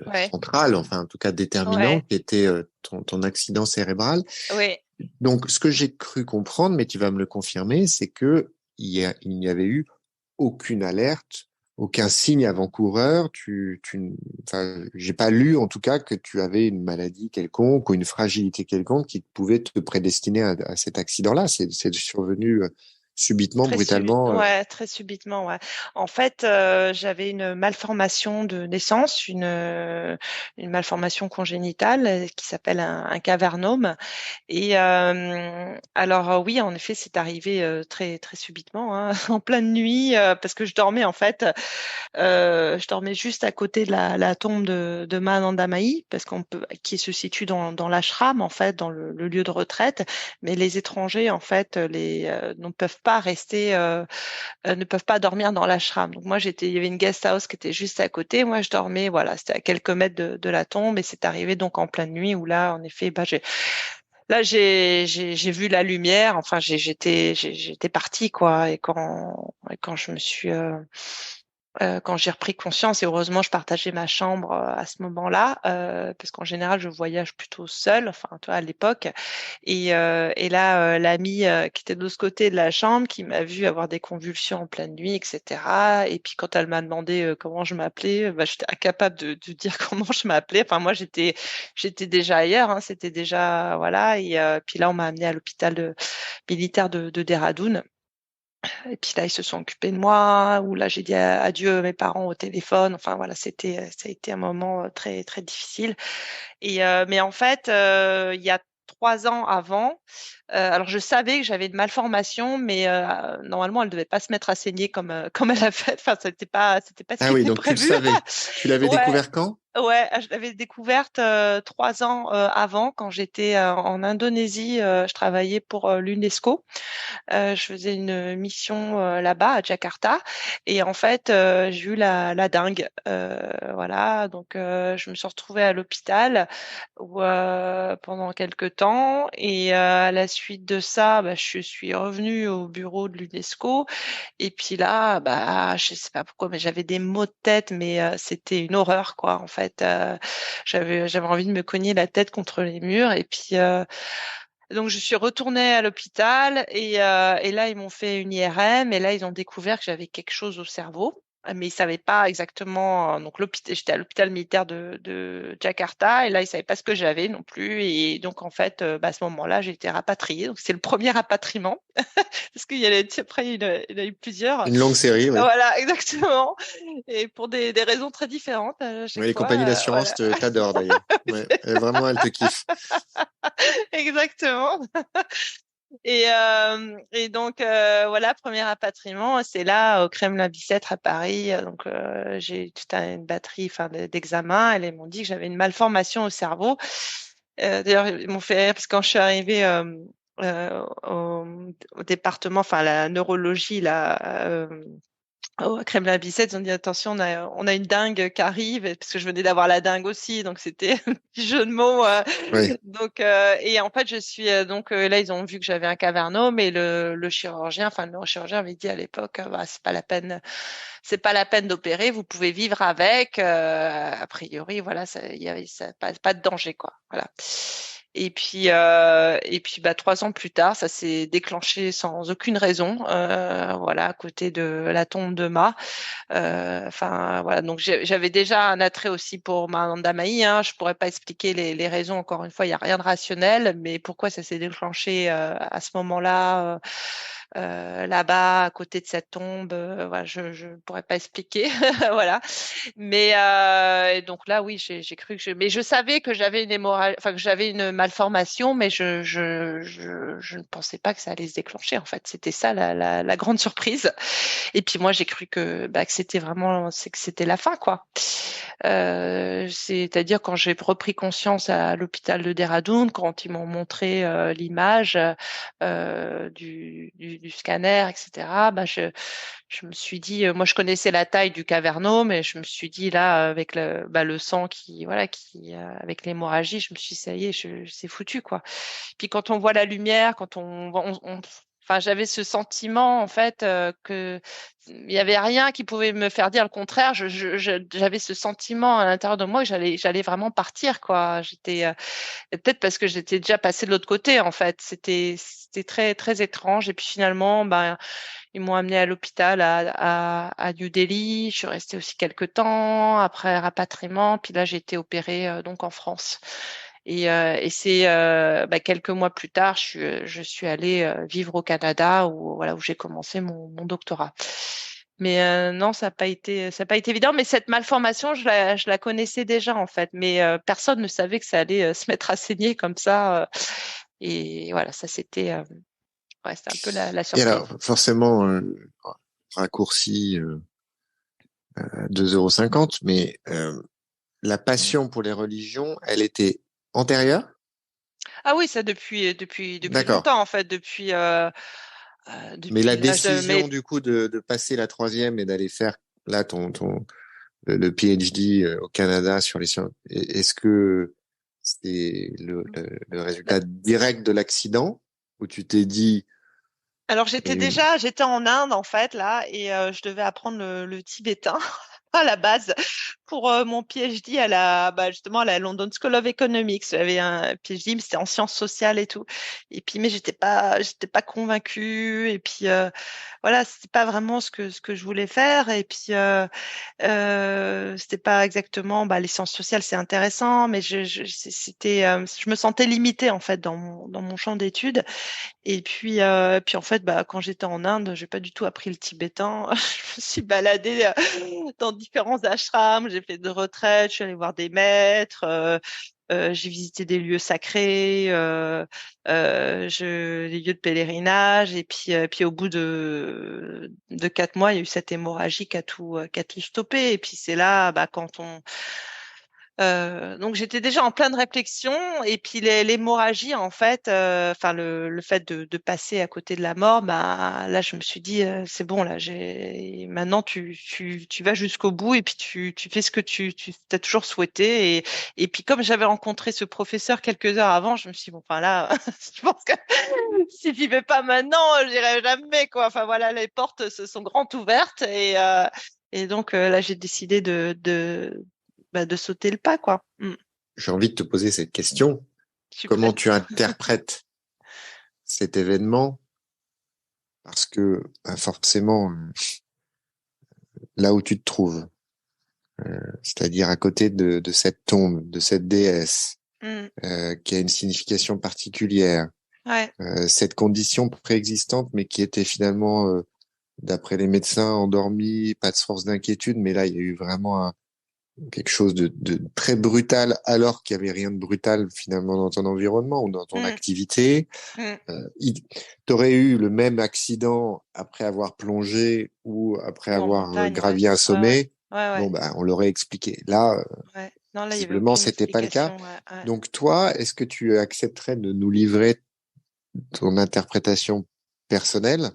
Ouais, central, enfin en tout cas déterminant, ouais, qui était ton accident cérébral. ouais. Donc, ce que j'ai cru comprendre, mais tu vas me le confirmer, c'est que il n'y avait eu aucune alerte, aucun signe avant-coureur. Enfin, j'ai pas lu en tout cas que tu avais une maladie quelconque ou une fragilité quelconque qui pouvait te prédestiner à cet accident-là. C'est survenu Subitement, brutalement. Ouais, très subitement, ouais. En fait, j'avais une malformation de naissance, une malformation congénitale qui s'appelle un cavernome. Et alors oui, en effet, c'est arrivé très très subitement, hein, en pleine nuit, parce que je dormais en fait, je dormais juste à côté de la tombe de Mahananda Mahi, parce qu'on peut, qui se situe dans l'ashram en fait, dans le lieu de retraite. Mais les étrangers en fait, ne peuvent pas rester, ne peuvent pas dormir dans l'ashram. Donc moi il y avait une guest house qui était juste à côté. Moi je dormais, voilà, c'était à quelques mètres de la tombe, et c'est arrivé donc en pleine nuit où là, en effet, bah j'ai vu la lumière. Enfin, j'étais partie quoi. Et quand je me suis quand j'ai repris conscience, et heureusement je partageais ma chambre à ce moment-là, parce qu'en général je voyage plutôt seule, enfin toi à l'époque, et là l'amie qui était de l'autre côté de la chambre, qui m'a vu avoir des convulsions en pleine nuit, etc. Et puis quand elle m'a demandé comment je m'appelais, bah, j'étais incapable de dire comment je m'appelais. Enfin moi j'étais déjà ailleurs, hein, c'était déjà voilà. Et puis là on m'a amenée à l'hôpital militaire de Dehradun. Et puis là, ils se sont occupés de moi, ou là, j'ai dit adieu à mes parents au téléphone. Enfin, voilà, ça a été un moment très, très difficile. Mais en fait, il y a 3 ans avant, alors je savais que j'avais une malformation, mais normalement, elle devait pas se mettre à saigner comme, comme elle a fait. Enfin, c'était pas ce Ah qui oui, était donc tu le prévu. savais. Tu l'avais Ouais, découvert quand? ouais, je l'avais découverte 3 ans avant, quand j'étais en Indonésie. Je travaillais pour l'UNESCO. Je faisais une mission là-bas à Jakarta, et en fait j'ai eu la dingue. Voilà, donc je me suis retrouvée à l'hôpital pendant quelques temps, et à la suite de ça, bah, je suis revenue au bureau de l'UNESCO. Et puis là, bah je sais pas pourquoi, mais j'avais des maux de tête, mais c'était une horreur quoi. En fait, j'avais envie de me cogner la tête contre les murs. Et puis donc, je suis retournée à l'hôpital, et là, ils m'ont fait une IRM, et là, ils ont découvert que j'avais quelque chose au cerveau. Mais ils savaient pas exactement. Donc, j'étais à l'hôpital militaire de Jakarta, et là, ils savaient pas ce que j'avais non plus. Et donc, en fait, bah, à ce moment-là, j'ai été rapatriée. Donc, c'est le premier rapatriement, parce qu'il y en a, après, il y en a eu plusieurs. Une longue série, oui. Voilà, exactement. Et pour des raisons très différentes à Ouais, chaque les fois. compagnies d'assurance Voilà. t'adorent d'ailleurs. Ouais, vraiment, elles te kiffent. Exactement. Et donc voilà, premier rapatriement, c'est là au Kremlin-Bicêtre à Paris. Donc j'ai eu toute une batterie, enfin, d'examens. Et ils m'ont dit que j'avais une malformation au cerveau. D'ailleurs, ils m'ont fait rire parce que quand je suis arrivée au département, enfin la neurologie là, au Kremlin-Bicêtre, ils ont dit attention, on a une dingue qui arrive, parce que je venais d'avoir la dingue aussi, donc c'était un petit jeu de mots. Oui. Donc et en fait, je suis donc là, ils ont vu que j'avais un cavernome, et le chirurgien, enfin le neurochirurgien avait dit à l'époque, bah, c'est pas la peine d'opérer, vous pouvez vivre avec. A priori, voilà, il y avait pas de danger quoi. Voilà. Et puis bah, 3 ans plus tard, ça s'est déclenché sans aucune raison, voilà, à côté de la tombe de Ma. Enfin, voilà, donc j'avais déjà un attrait aussi pour Mahananda Mahi, hein. Je pourrais pas expliquer les raisons, encore une fois, il y a rien de rationnel, mais pourquoi ça s'est déclenché à ce moment-là, là-bas, à côté de cette tombe, voilà, je pourrais pas expliquer, voilà. Mais et donc là, oui, j'ai cru que mais je savais que j'avais une hémorragie, enfin que j'avais une malformation, mais je ne pensais pas que ça allait se déclencher. En fait, c'était ça la grande surprise. Et puis moi, j'ai cru que c'était vraiment, c'est que c'était la fin, quoi. C'est-à-dire quand j'ai repris conscience à l'hôpital de Dehradun, quand ils m'ont montré l'image du scanner, etc. Bah je me suis dit, moi je connaissais la taille du cavernome, mais je me suis dit là avec le sang qui voilà avec l'hémorragie, je me suis dit, ça y est, c'est foutu quoi. Puis quand on voit la lumière, quand enfin j'avais ce sentiment en fait que il y avait rien qui pouvait me faire dire le contraire. J'avais ce sentiment à l'intérieur de moi que j'allais vraiment partir quoi. Et peut-être parce que j'étais déjà passée de l'autre côté en fait. C'était très très étrange. Et puis finalement, ben ils m'ont amenée à l'hôpital à New Delhi. Je suis restée aussi quelques temps après rapatriement. Puis là, j'ai été opérée donc en France. Et c'est quelques mois plus tard, je suis allée vivre au Canada où j'ai commencé mon doctorat. Mais non, ça n'a pas été évident. Mais cette malformation, je la connaissais déjà en fait. Mais personne ne savait que ça allait se mettre à saigner comme ça. Et voilà, ça c'était un peu la Et surprise. alors, forcément, raccourci à 2,50 €, mais la passion pour les religions, elle était antérieure? Ah oui, ça depuis D'accord. longtemps en fait, Mais la depuis l'âge de décision, mais du coup, de passer la troisième et d'aller faire là le PhD au Canada sur les sciences, est-ce que c'est le résultat direct de l'accident où tu t'es dit, Alors et- j'étais en Inde en fait là et je devais apprendre le tibétain à la base pour mon PhD justement à la London School of Economics. J'avais un PhD mais c'était en sciences sociales et tout. Et puis mais j'étais pas convaincue et puis voilà, c'était pas vraiment ce que je voulais faire et puis c'était pas exactement les sciences sociales, c'est intéressant mais je me sentais limitée en fait dans mon champ d'études. Et puis en fait, quand j'étais en Inde, j'ai pas du tout appris le tibétain. Je me suis baladée dans différents ashrams, j'ai fait de retraites, je suis allée voir des maîtres, j'ai visité des lieux sacrés, des lieux de pèlerinage. Et puis au bout de 4 mois, il y a eu cette hémorragie qui a tout stoppé. Et puis c'est là, quand on donc j'étais déjà en pleine réflexion et puis l'hémorragie en fait, enfin le fait de passer à côté de la mort, là je me suis dit c'est bon là j'ai maintenant tu vas jusqu'au bout et puis tu fais ce que tu as toujours souhaité et puis comme j'avais rencontré ce professeur quelques heures avant, je me suis dit, bon enfin là je pense que si j'y vais pas maintenant, j'irai jamais quoi. Enfin voilà, les portes se sont grandes ouvertes et donc là j'ai décidé de sauter le pas, quoi. j'ai envie de te poser cette question. Je suis Comment prête. tu interprètes cet événement? Parce que forcément, là où tu te trouves, c'est-à-dire à côté de cette tombe, de cette déesse, Mm. qui a une signification particulière, Ouais. cette condition préexistante, mais qui était finalement, d'après les médecins, endormie, pas de source d'inquiétude, mais là, il y a eu vraiment quelque chose de très brutal, alors qu'il y avait rien de brutal finalement dans ton environnement ou dans ton Mm. activité. Mm. T'aurais eu le même accident après avoir plongé ou après Ou en avoir montagne, ouais. gravi un Ouais, ouais. sommet. Ouais, Bon, ouais. ben, on l'aurait expliqué. Là, Ouais. Non, là, il y avait visiblement, aucune c'était pas le cas. explication. Ouais, ouais. Donc, toi, est-ce que tu accepterais de nous livrer ton interprétation personnelle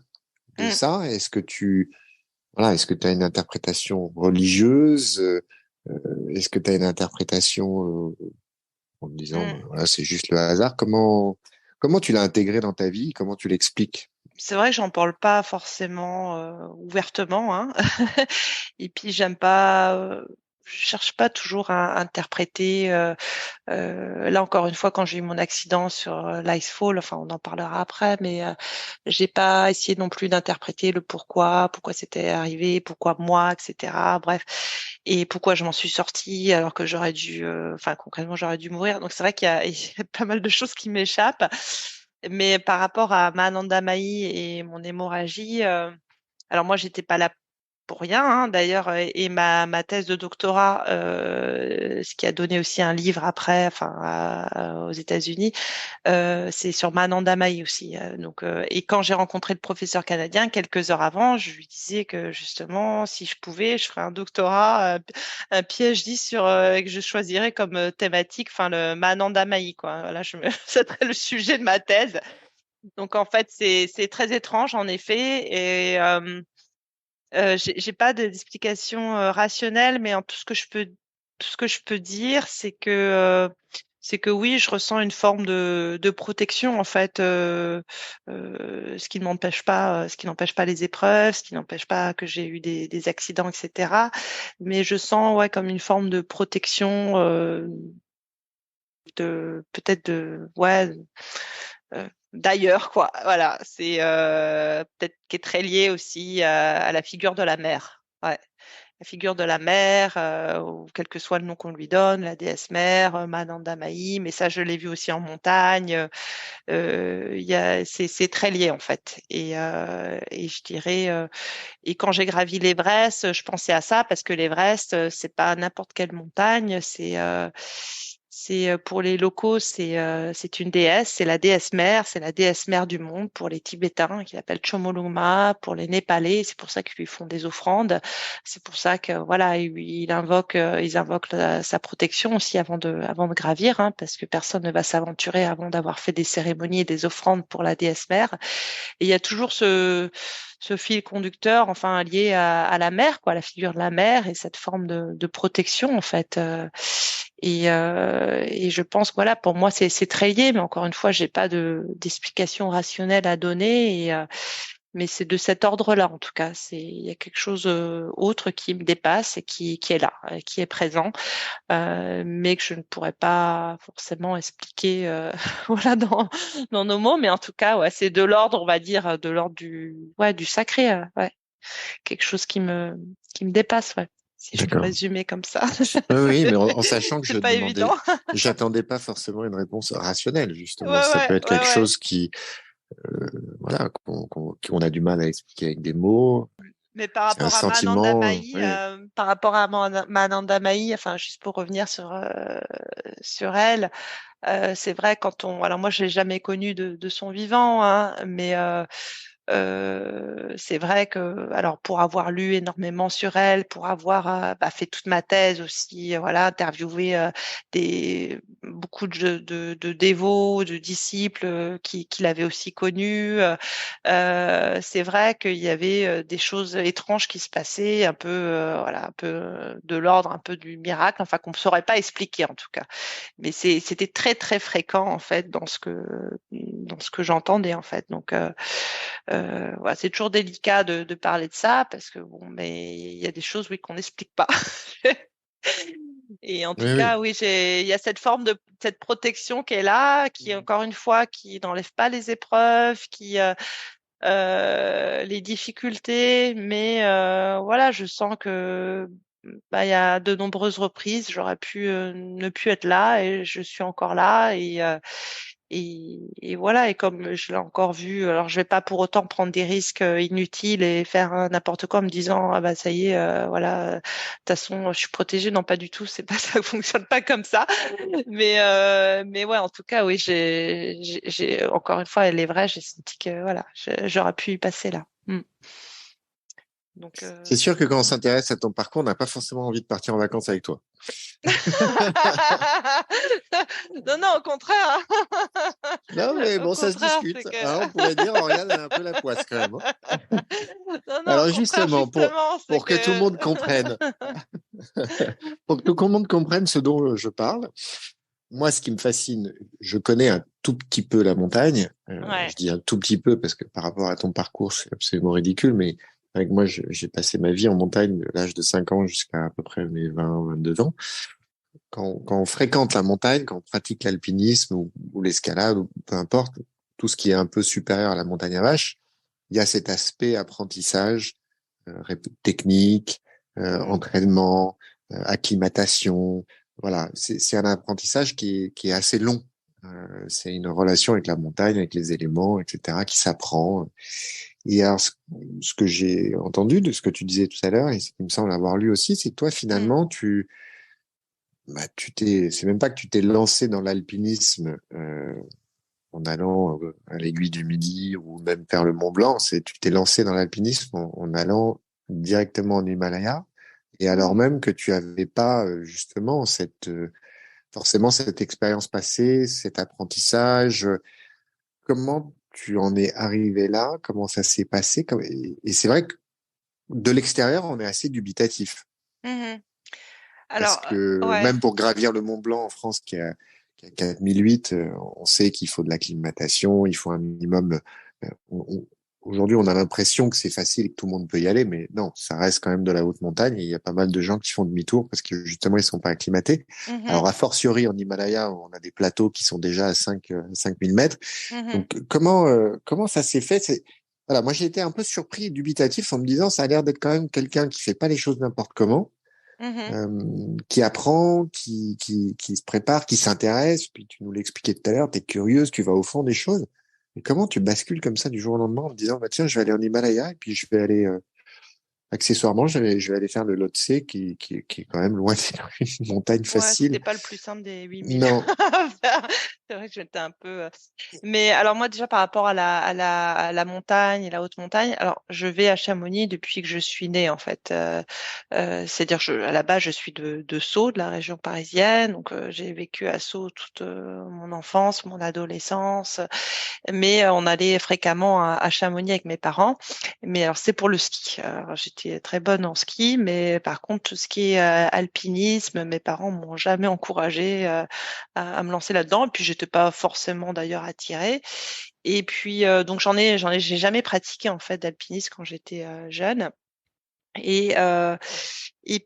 de Mm. ça? Voilà, est-ce que tu as une interprétation religieuse? Est-ce que tu as une interprétation en me disant, Mm. voilà, c'est juste le hasard? Comment tu l'as intégré dans ta vie? Comment tu l'expliques? C'est vrai que j'en parle pas forcément ouvertement, hein. Et puis j'aime pas, je cherche pas toujours à interpréter. Là encore une fois, quand j'ai eu mon accident sur l'Icefall, enfin on en parlera après, mais j'ai pas essayé non plus d'interpréter le pourquoi c'était arrivé, pourquoi moi, etc. Bref, et pourquoi je m'en suis sortie alors que j'aurais dû, enfin concrètement j'aurais dû mourir. Donc c'est vrai il y a pas mal de choses qui m'échappent. Mais par rapport à Mahananda Mahi et mon hémorragie, alors moi j'étais pas là pour rien, hein, d'ailleurs, et ma thèse de doctorat, ce qui a donné aussi un livre après, enfin aux États-Unis, c'est sur Mananda Mai aussi. Et quand j'ai rencontré le professeur canadien quelques heures avant, je lui disais que justement, si je pouvais, je ferais un doctorat, un PhD et que je choisirais comme thématique, enfin le Mananda Mai, quoi. Voilà, ça serait le sujet de ma thèse. Donc en fait, c'est très étrange en effet, et j'ai pas d'explication rationnelle, mais tout ce que je peux dire, c'est que oui, je ressens une forme de protection en fait, ce qui n'empêche pas les épreuves, ce qui n'empêche pas que j'ai eu des accidents, etc. Mais je sens ouais comme une forme de protection de peut-être de ouais d'ailleurs quoi. Voilà, c'est peut-être qui est très lié aussi à la figure de la mère. Ouais. la figure de la mer, ou quel que soit le nom qu'on lui donne, la déesse mère, Mananda Mahi, mais ça, je l'ai vu aussi en montagne. C'est très lié en fait. Et je dirais, et quand j'ai gravi l'Everest, je pensais à ça parce que l'Everest, c'est pas n'importe quelle montagne, c'est pour les locaux, c'est une déesse, c'est la déesse mère du monde pour les Tibétains qui l'appellent Chomolungma, pour les Népalais, c'est pour ça qu'ils lui font des offrandes, c'est pour ça que voilà, ils invoquent sa protection aussi avant de gravir, hein, parce que personne ne va s'aventurer avant d'avoir fait des cérémonies et des offrandes pour la déesse mère. Et il y a toujours ce fil conducteur, enfin lié à la mer, quoi, la figure de la mer et cette forme de protection en fait. Et je pense que voilà, pour moi c'est très lié, mais encore une fois, j'ai pas d'explication rationnelle à donner. Mais c'est de cet ordre-là en tout cas. Il y a quelque chose autre qui me dépasse et qui est là, qui est présent, mais que je ne pourrais pas forcément expliquer voilà dans nos mots. Mais en tout cas, ouais, c'est de l'ordre, on va dire, de l'ordre du sacré, ouais, quelque chose qui me dépasse, ouais. Si je peux D'accord. résumer comme ça. Oui, oui, mais en sachant que C'est pas évident. j'attendais pas forcément une réponse rationnelle, Ouais, justement. Ça peut être quelque ouais. chose voilà, qu'on a du mal à expliquer avec des mots. Mais par C'est un rapport à Mananda sentiment, Mahi, Mananda Mahi, enfin juste pour revenir sur elle, c'est vrai alors moi je l'ai jamais connue de son vivant, hein, mais c'est vrai que, alors pour avoir lu énormément sur elle, pour avoir fait toute ma thèse aussi, voilà, interviewé beaucoup de dévots, de disciples qui l'avaient aussi connue, c'est vrai qu'il y avait des choses étranges qui se passaient, un peu, voilà, un peu de l'ordre, un peu du miracle, enfin qu'on ne saurait pas expliquer en tout cas. Mais c'était très très fréquent en fait dans ce que j'entendais en fait. Donc voilà, c'est toujours délicat de parler de ça parce que bon, mais il y a des choses oui qu'on n'explique pas. Et en tout oui, oui. cas, oui, il y a cette protection qui est là, qui encore une fois, qui n'enlève pas les épreuves, qui les difficultés, mais voilà, je sens que il y a de nombreuses reprises, j'aurais pu ne plus être là et je suis encore là et voilà, et comme je l'ai encore vu, alors je vais pas pour autant prendre des risques inutiles et faire n'importe quoi en me disant ah bah ça y est, voilà, de toute façon je suis protégée. Non, pas du tout, c'est pas ça fonctionne pas comme ça. Mais ouais, en tout cas oui, j'ai encore une fois, elle est vraie, j'ai senti que voilà, j'aurais pu y passer là. Donc C'est sûr que quand on s'intéresse à ton parcours, on n'a pas forcément envie de partir en vacances avec toi. non, non, au contraire, Non, mais au bon, ça se contraire, c'est discute. que Hein, on pourrait dire, Oriane a un peu la poisse quand même. Hein. non, non, au Alors contraire, justement, justement, c'est pour que tout le que monde comprenne, pour que tout le monde comprenne ce dont je parle, moi, ce qui me fascine, je connais un tout petit peu la montagne. ouais. Je dis un tout petit peu parce que par rapport à ton parcours, c'est absolument ridicule, mais avec moi, j'ai passé ma vie en montagne de l'âge de 5 ans jusqu'à à peu près mes 20, 22 ans. Quand on fréquente la montagne, quand on pratique l'alpinisme ou l'escalade, ou peu importe, tout ce qui est un peu supérieur à la montagne à vache, il y a cet aspect apprentissage, technique, Mm, entraînement, acclimatation. Voilà, c'est un apprentissage qui est assez long. C'est une relation avec la montagne, avec les éléments, etc., qui s'apprend. Et alors, ce que j'ai entendu de ce que tu disais tout à l'heure, et ce qui me semble avoir lu aussi, c'est que toi, mm, finalement, c'est même pas que tu t'es lancé dans l'alpinisme en allant à l'aiguille du Midi ou même faire le Mont Blanc, c'est tu t'es lancé dans l'alpinisme en allant directement en Himalaya, et alors mm. même que tu avais pas justement forcément cette expérience passée, cet apprentissage. Comment tu en es arrivé là? Comment ça s'est passé? Et c'est vrai que de l'extérieur, on est assez dubitatif. Mhm. Parce Alors, que ouais. même pour gravir le Mont Blanc en France, qui a 4008, on sait qu'il faut de l'acclimatation, il faut un minimum. euh, on- on- Aujourd'hui, on a l'impression que c'est facile et que tout le monde peut y aller, mais non, ça reste quand même de la haute montagne et il y a pas mal de gens qui font demi-tour parce que justement, ils sont pas acclimatés. Mhm, Alors, a fortiori, en Himalaya, on a des plateaux qui sont déjà à 5000 mètres. mhm. Donc, comment ça s'est fait? Voilà, moi j'ai été un peu surpris et dubitatif en me disant ça a l'air d'être quand même quelqu'un qui fait pas les choses n'importe comment, Mhm. qui apprend, qui se prépare, qui s'intéresse. Puis tu nous l'expliquais tout à l'heure, tu es curieuse, tu vas au fond des choses. Mais comment tu bascules comme ça du jour au lendemain en te disant bah tiens je vais aller en Himalaya et puis je vais aller accessoirement je vais aller faire le Lhotse qui est quand même loin d'être une montagne Ouais, facile. c'était pas le plus simple des 8000 Non, à faire. C'est vrai que j'étais un peu. Mais alors moi déjà par rapport à la montagne et la haute montagne, alors je vais à Chamonix depuis que je suis née en fait. C'est-à-dire à la base je suis de Sceaux, de la région parisienne, donc j'ai vécu à Sceaux toute mon enfance, mon adolescence. Mais on allait fréquemment à Chamonix avec mes parents. Mais alors c'est pour le ski. Alors, j'étais très bonne en ski, mais par contre tout ce qui est alpinisme, mes parents m'ont jamais encouragée à me lancer là-dedans. Et puis j'étais pas forcément d'ailleurs attirée. Et puis donc j'ai jamais pratiqué en fait d'alpinisme quand j'étais jeune. Et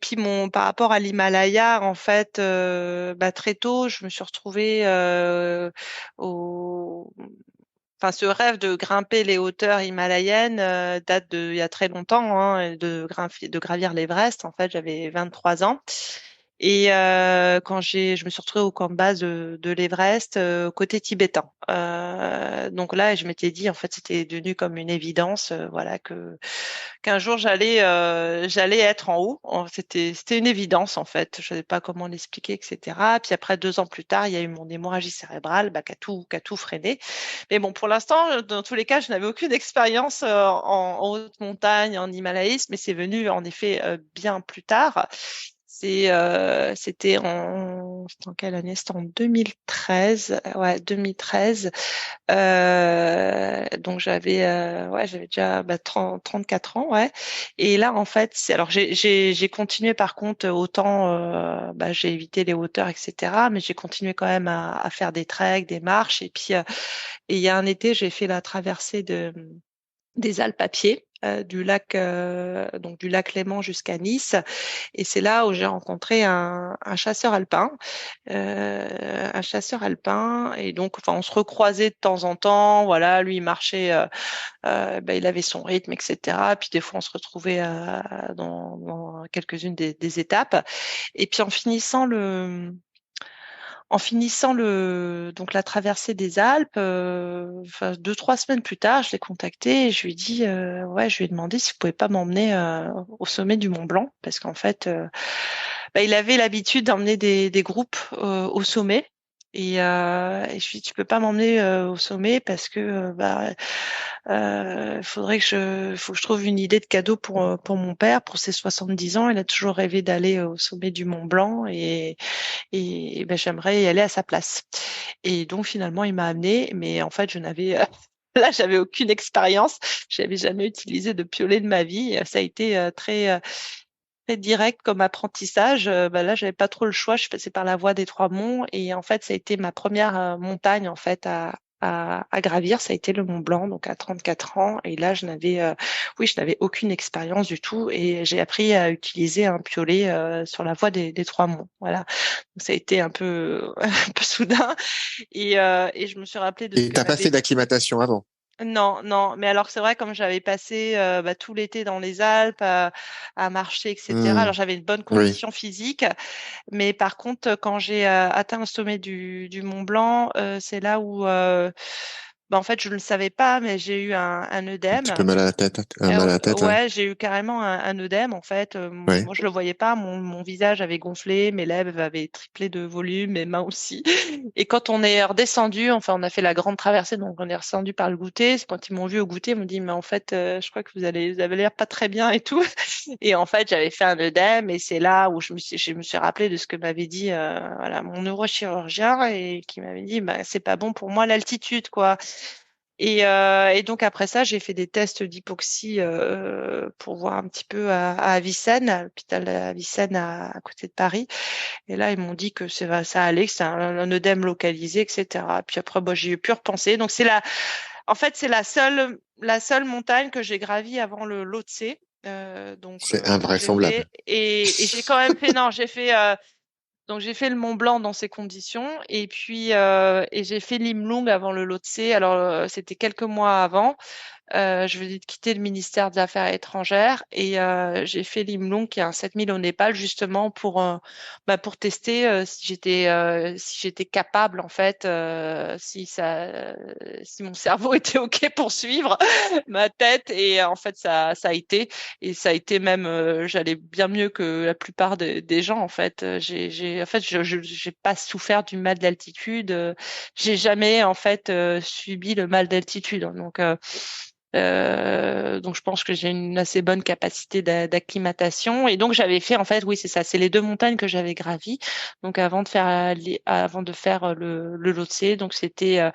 puis par rapport à l'Himalaya, en fait, bah, très tôt, je me suis retrouvée au Enfin, ce rêve de grimper les hauteurs himalayennes date il y a très longtemps, hein, et de gravir l'Everest. En fait, j'avais 23 ans. Et quand je me suis retrouvée au camp de base de l'Everest, côté tibétain. Donc là, je m'étais dit, en fait, c'était devenu comme une évidence, voilà, qu'un jour j'allais être en haut. C'était une évidence en fait. Je savais pas comment l'expliquer, etc. Puis après 2 ans plus tard, il y a eu mon hémorragie cérébrale, bah, qui a tout freiné. Mais bon, pour l'instant, dans tous les cas, je n'avais aucune expérience en haute montagne, en himalayisme, mais c'est venu en effet bien plus tard. C'était en quelle année? C'était en 2013. Ouais, 2013. Donc j'avais déjà 34 ans, ouais. Et là, en fait, alors j'ai continué par contre autant, j'ai évité les hauteurs, etc. Mais j'ai continué quand même à faire des treks, des marches. Et puis, et il y a un été, j'ai fait la traversée des Alpes à pied. Du lac Léman jusqu'à Nice, et c'est là où j'ai rencontré un chasseur alpin, et donc enfin on se recroisait de temps en temps, voilà, lui il marchait, il avait son rythme, etc. Puis des fois on se retrouvait dans quelques-unes des étapes, et puis donc la traversée des Alpes, enfin 2, 3 semaines plus tard, je l'ai contacté et je lui ai dit, ouais, je lui ai demandé s'il pouvait pas m'emmener au sommet du Mont Blanc, parce qu'en fait, il avait l'habitude d'emmener des groupes au sommet. Et je lui ai dit, tu peux pas m'emmener au sommet parce que faut que je trouve une idée de cadeau pour mon père pour ses 70 ans. Il a toujours rêvé d'aller au sommet du Mont Blanc, et ben, j'aimerais y aller à sa place. Et donc finalement, il m'a amené, mais en fait, là, j'avais aucune expérience. J'avais jamais utilisé de piolet de ma vie. Ça a été très direct comme apprentissage. Là, j'avais pas trop le choix. Je suis passée par la voie des Trois Monts, et en fait, ça a été ma première montagne en fait à gravir. Ça a été le Mont Blanc, donc à 34 ans. Et là, je n'avais aucune expérience du tout, et j'ai appris à utiliser un piolet sur la voie des Trois Monts. Voilà. Donc, ça a été un peu un peu soudain, et je me suis rappelé de ce et que t'as pas m'avait fait d'acclimatation avant. non, non, mais alors c'est vrai, comme j'avais passé tout l'été dans les Alpes à marcher, etc. Hmm, Alors j'avais une bonne oui, condition physique, mais par contre, quand j'ai atteint le sommet du Mont Blanc, c'est là où, en fait, je ne le savais pas, mais j'ai eu un un petit œdème. peu mal à la tête, mal à la tête, ouais. Ouais, j'ai eu carrément un œdème en fait. Ouais. Moi, je le voyais pas. Mon visage avait gonflé, mes lèvres avaient triplé de volume, mes mains aussi. Et quand on est redescendu, enfin, on a fait la grande traversée, donc on est redescendu par le goûter. C'est quand ils m'ont vu au goûter, ils m'ont dit, mais en fait, je crois que vous avez l'air pas très bien et tout. Et en fait, j'avais fait un œdème, et c'est là où je me suis rappelé de ce que m'avait dit, voilà, mon neurochirurgien, et qui m'avait dit, bah, c'est pas bon pour moi l'altitude, quoi. Et donc après ça, j'ai fait des tests d'hypoxie pour voir un petit peu à Avicenne, à l'hôpital d'Avicenne à côté de Paris. Et là, ils m'ont dit que ça allait, que c'est un œdème localisé, etc. Puis après, j'y ai pu repenser. Donc en fait, c'est la seule montagne que j'ai gravie avant le Lhotse. C'est Donc j'ai fait, invraisemblable. et j'ai quand même fait, non, j'ai fait le Mont Blanc dans ces conditions, et puis j'ai fait l'Imlung avant le Lhotse. Alors c'était quelques mois avant. Je venais de quitter le ministère des Affaires étrangères et j'ai fait l'Imlong qui est un 7000 au Népal justement pour tester si j'étais capable en fait si mon cerveau était OK pour suivre ma tête et en fait ça a été et ça a été même j'allais bien mieux que la plupart des gens en fait. En fait j'ai pas souffert du mal d'altitude. J'ai jamais en fait subi le mal d'altitude. Donc je pense que j'ai une assez bonne capacité d'acclimatation et donc j'avais fait en fait oui c'est ça c'est les deux montagnes que j'avais gravies donc avant de faire le Lhotse donc c'était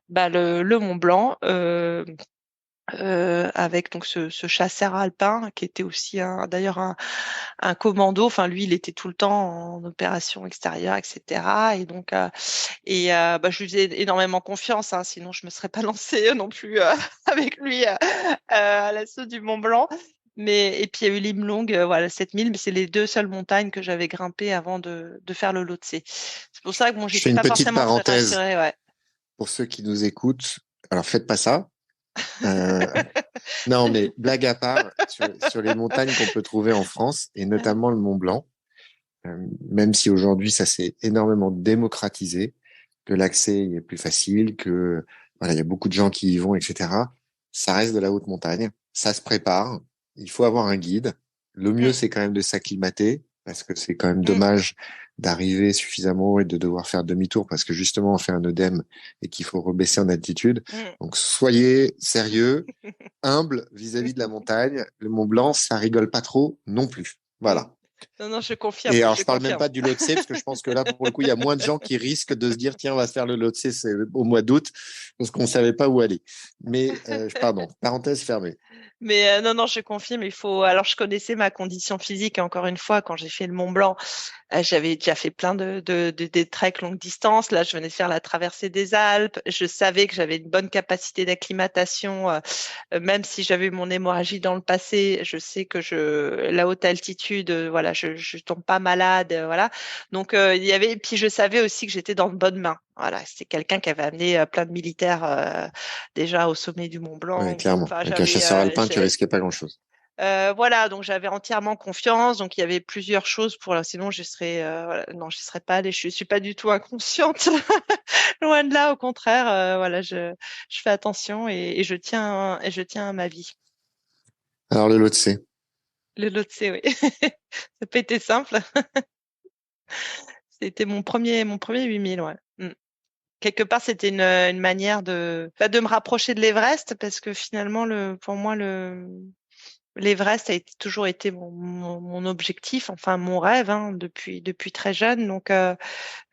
le Mont Blanc avec donc ce chasseur alpin qui était aussi d'ailleurs un commando. Enfin, lui, il était tout le temps en opération extérieure, etc. Je lui faisais énormément confiance, hein, sinon je me serais pas lancée non plus avec lui à l'assaut du Mont Blanc. Et puis il y a eu l'Imlong, voilà, 7000, mais c'est les deux seules montagnes que j'avais grimpées avant de faire le Lhotse. C'est pour ça que bon, Je fais j'étais une pas petite forcément très parenthèse rassurée, ouais. pour ceux qui nous écoutent. Alors, faites pas ça. Euh, non, mais blague à part, sur les montagnes qu'on peut trouver en France, et notamment le Mont Blanc, même si aujourd'hui ça s'est énormément démocratisé, que l'accès est plus facile, que voilà, il y a beaucoup de gens qui y vont, etc. Ça reste de la haute montagne, ça se prépare, il faut avoir un guide. Le mieux, Mm, c'est quand même de s'acclimater, parce que c'est quand même mm, dommage d'arriver suffisamment haut et de devoir faire demi-tour, parce que justement, on fait un œdème et qu'il faut rebaisser en altitude. mm. Donc, soyez sérieux, humble vis-à-vis de la montagne. Le Mont Blanc, ça rigole pas trop non plus. Mm. Voilà. Non, non, je confirme, Et alors, je je parle même confirme. pas du Lhotse, parce que je pense que là, pour le coup, il y a moins de gens qui risquent de se dire, tiens, on va se faire le Lhotse c'est au mois d'août, parce qu'on savait pas où aller. Mais, pardon, parenthèse fermée. Mais non, non, je confirme, il faut. Alors, je connaissais ma condition physique, encore une fois, quand j'ai fait le Mont Blanc, j'avais déjà fait plein des treks longue distance. Là, je venais de faire la traversée des Alpes. Je savais que j'avais une bonne capacité d'acclimatation, même si j'avais eu mon hémorragie dans le passé. Je sais que la haute altitude, voilà, je tombe pas malade, voilà. Donc, il y avait. Et puis, je savais aussi que j'étais dans de bonnes mains. Voilà, c'est quelqu'un qui avait amené plein de militaires déjà au sommet du Mont Ouais, Blanc. clairement. Enfin, Avec un chasseur alpin, tu risquais pas grand-chose. voilà, donc j'avais entièrement confiance. Donc il y avait plusieurs choses sinon je serais, voilà, non, je serais pas allée. Je suis pas du tout inconsciente, loin de là. Au contraire, voilà, je fais attention et je tiens à ma vie. Alors, le Lhotse. Le Lhotse, oui, ça n'a pas été simple. C'était mon premier 8000, ouais. Mm. Quelque part, c'était une manière de me rapprocher de l'Everest parce que finalement, pour moi, l'Everest toujours été mon objectif, enfin mon rêve hein, depuis très jeune. Donc, je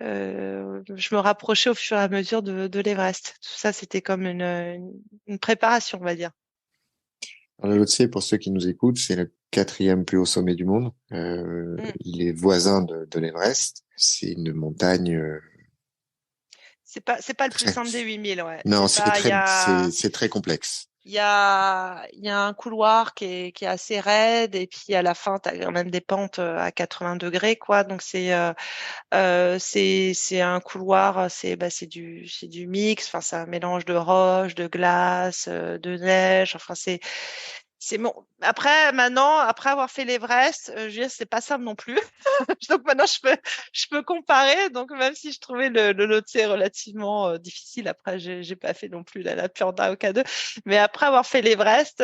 me rapprochais au fur et à mesure de l'Everest. Tout ça, c'était comme une préparation, on va dire. Alors, le Lhotse, pour ceux qui nous écoutent, c'est le quatrième plus haut sommet du monde. Mm. Il est voisin de l'Everest. C'est une montagne C'est pas le plus très... simple des 8000, ouais. Non, c'est très complexe. Il y a un couloir qui est assez raide et puis à la fin, tu as quand même des pentes à 80 degrés, quoi. Donc c'est un couloir, c'est du mix. Enfin, c'est un mélange de roche, de glace, de neige. Enfin, c'est bon. Après, maintenant, après avoir fait l'Everest, je veux dire, c'est pas simple non plus. Donc maintenant, je peux comparer. Donc même si je trouvais le Lhotse relativement difficile, après, j'ai pas fait non plus la Purna au K2. Mais après avoir fait l'Everest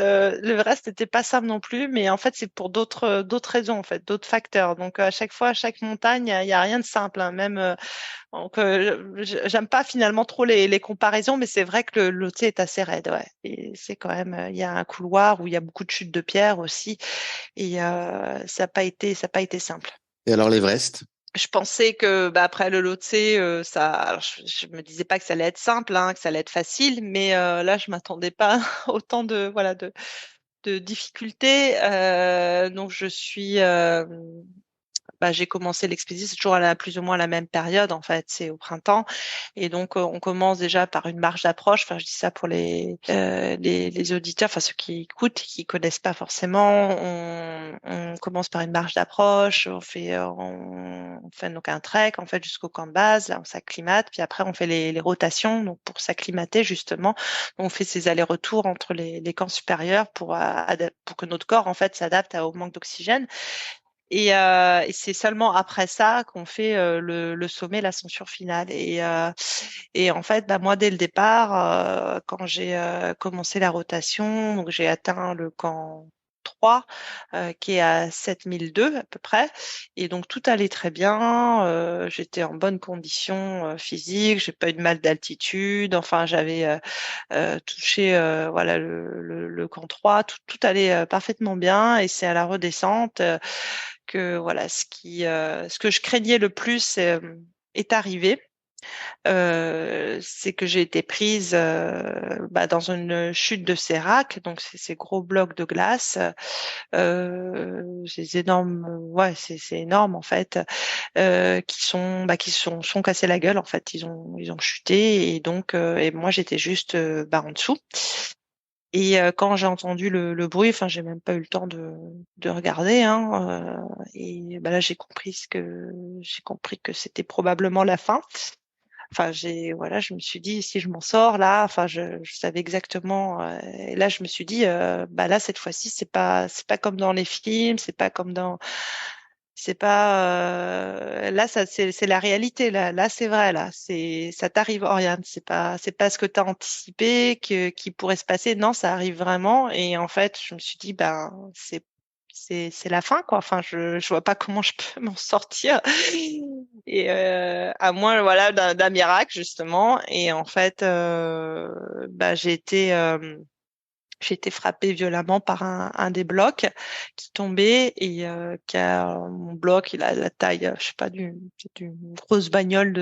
n'était pas simple non plus. Mais en fait, c'est pour d'autres raisons, en fait, d'autres facteurs. Donc à chaque fois, à chaque montagne, il y a rien de simple, hein. Même donc, j'aime pas finalement trop les comparaisons, mais c'est vrai que le Lhotse est assez raide, ouais. Et c'est quand même, il y a un couloir où il y a beaucoup de chutes de pierre aussi, et ça a pas été simple. Et alors, l'Everest? Je pensais que après le Lhotse, alors, je me disais pas que ça allait être simple, hein, que ça allait être facile, mais là je m'attendais pas autant de difficultés. Donc je suis j'ai commencé l'expédition, c'est toujours plus ou moins la même période en fait, c'est au printemps. Et donc on commence déjà par une marche d'approche. Enfin, je dis ça pour les auditeurs, enfin ceux qui écoutent, qui connaissent pas forcément. On commence par une marche d'approche. On fait donc un trek en fait jusqu'au camp de base. Là, on s'acclimate. Puis après, on fait les rotations. Donc pour s'acclimater justement, on fait ces allers-retours entre les camps supérieurs pour que notre corps en fait s'adapte au manque d'oxygène. Et c'est seulement après ça qu'on fait le sommet, l'ascension finale. Et en fait, moi, dès le départ, quand j'ai commencé la rotation, donc j'ai atteint le camp 3, qui est à 7002 à peu près. Et donc, tout allait très bien. J'étais en bonne condition physique. J'ai pas eu de mal d'altitude. Enfin, j'avais touché voilà, le camp 3. Tout allait parfaitement bien. Et c'est à la redescente que voilà ce que je craignais le plus est arrivé. C'est que j'ai été prise dans une chute de sérac, donc c'est ces gros blocs de glace, ces énormes, ouais, c'est énorme en fait, qui sont cassés la gueule en fait, ils ont chuté et donc et moi j'étais juste en dessous. Et quand j'ai entendu le bruit, enfin, j'ai même pas eu le temps de regarder, hein, et là, j'ai compris que c'était probablement la fin. Enfin, voilà, je me suis dit, si je m'en sors là, enfin, je savais exactement. Et là, je me suis dit, là, cette fois-ci, c'est pas comme dans les films, c'est pas là, ça c'est la réalité. Là, c'est vrai. Là, ça t'arrive, Oriane. C'est pas ce que tu as anticipé qui pourrait se passer. Non, ça arrive vraiment. Et en fait, je me suis dit, c'est la fin, quoi. Enfin, je vois pas comment je peux m'en sortir. Et à moins, voilà, d'un miracle justement. Et en fait, j'ai été frappée violemment par un des blocs qui tombait et mon bloc, il a la taille, je sais pas, d'une grosse bagnole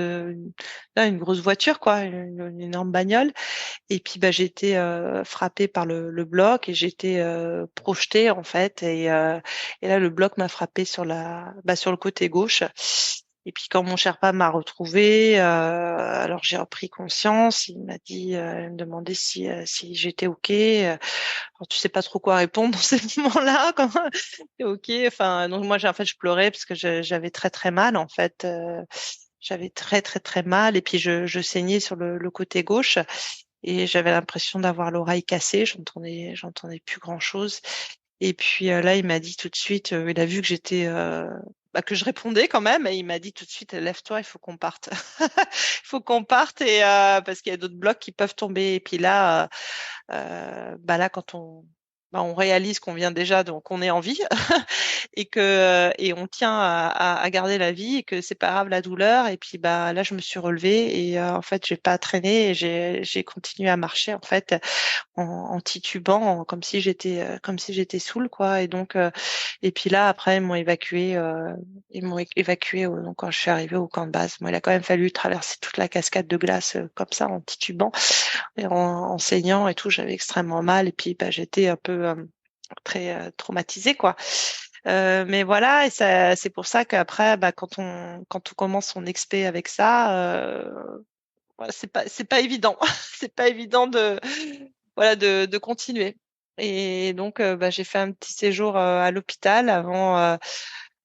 une grosse voiture, quoi, une énorme bagnole. Et puis, j'ai été frappée par le bloc et j'ai été projetée, en fait. Et là, le bloc m'a frappée sur le côté gauche. Et puis quand mon Sherpa m'a retrouvée, alors j'ai repris conscience. Il m'a dit, il me demandait si j'étais ok. Alors tu sais pas trop quoi répondre dans ces moments-là. Quand t'es ok. Enfin donc moi je pleurais parce que j'avais très très mal en fait. J'avais très très très mal et puis je saignais sur le côté gauche et j'avais l'impression d'avoir l'oreille cassée. J'entendais plus grand-chose. Et puis là, il m'a dit tout de suite, il a vu que que je répondais quand même, et il m'a dit tout de suite, lève-toi, il faut qu'on parte. Il faut qu'on parte et parce qu'il y a d'autres blocs qui peuvent tomber. Et puis là, là, quand on réalise qu'on vient déjà, donc on est en vie et on tient à garder la vie et que c'est pas grave la douleur. Et puis là, je me suis relevée et en fait, j'ai pas traîné et j'ai continué à marcher en fait en titubant, comme si j'étais saoule quoi. Et donc et puis là après ils m'ont évacué donc quand je suis arrivée au camp de base. Moi, il a quand même fallu traverser toute la cascade de glace comme ça en titubant et en saignant et tout. J'avais extrêmement mal et puis j'étais un peu très traumatisée quoi. Mais voilà, et c'est pour ça qu'après, quand on commence son expé avec ça, voilà, c'est pas évident. C'est pas évident voilà, de continuer. Et donc, j'ai fait un petit séjour à l'hôpital avant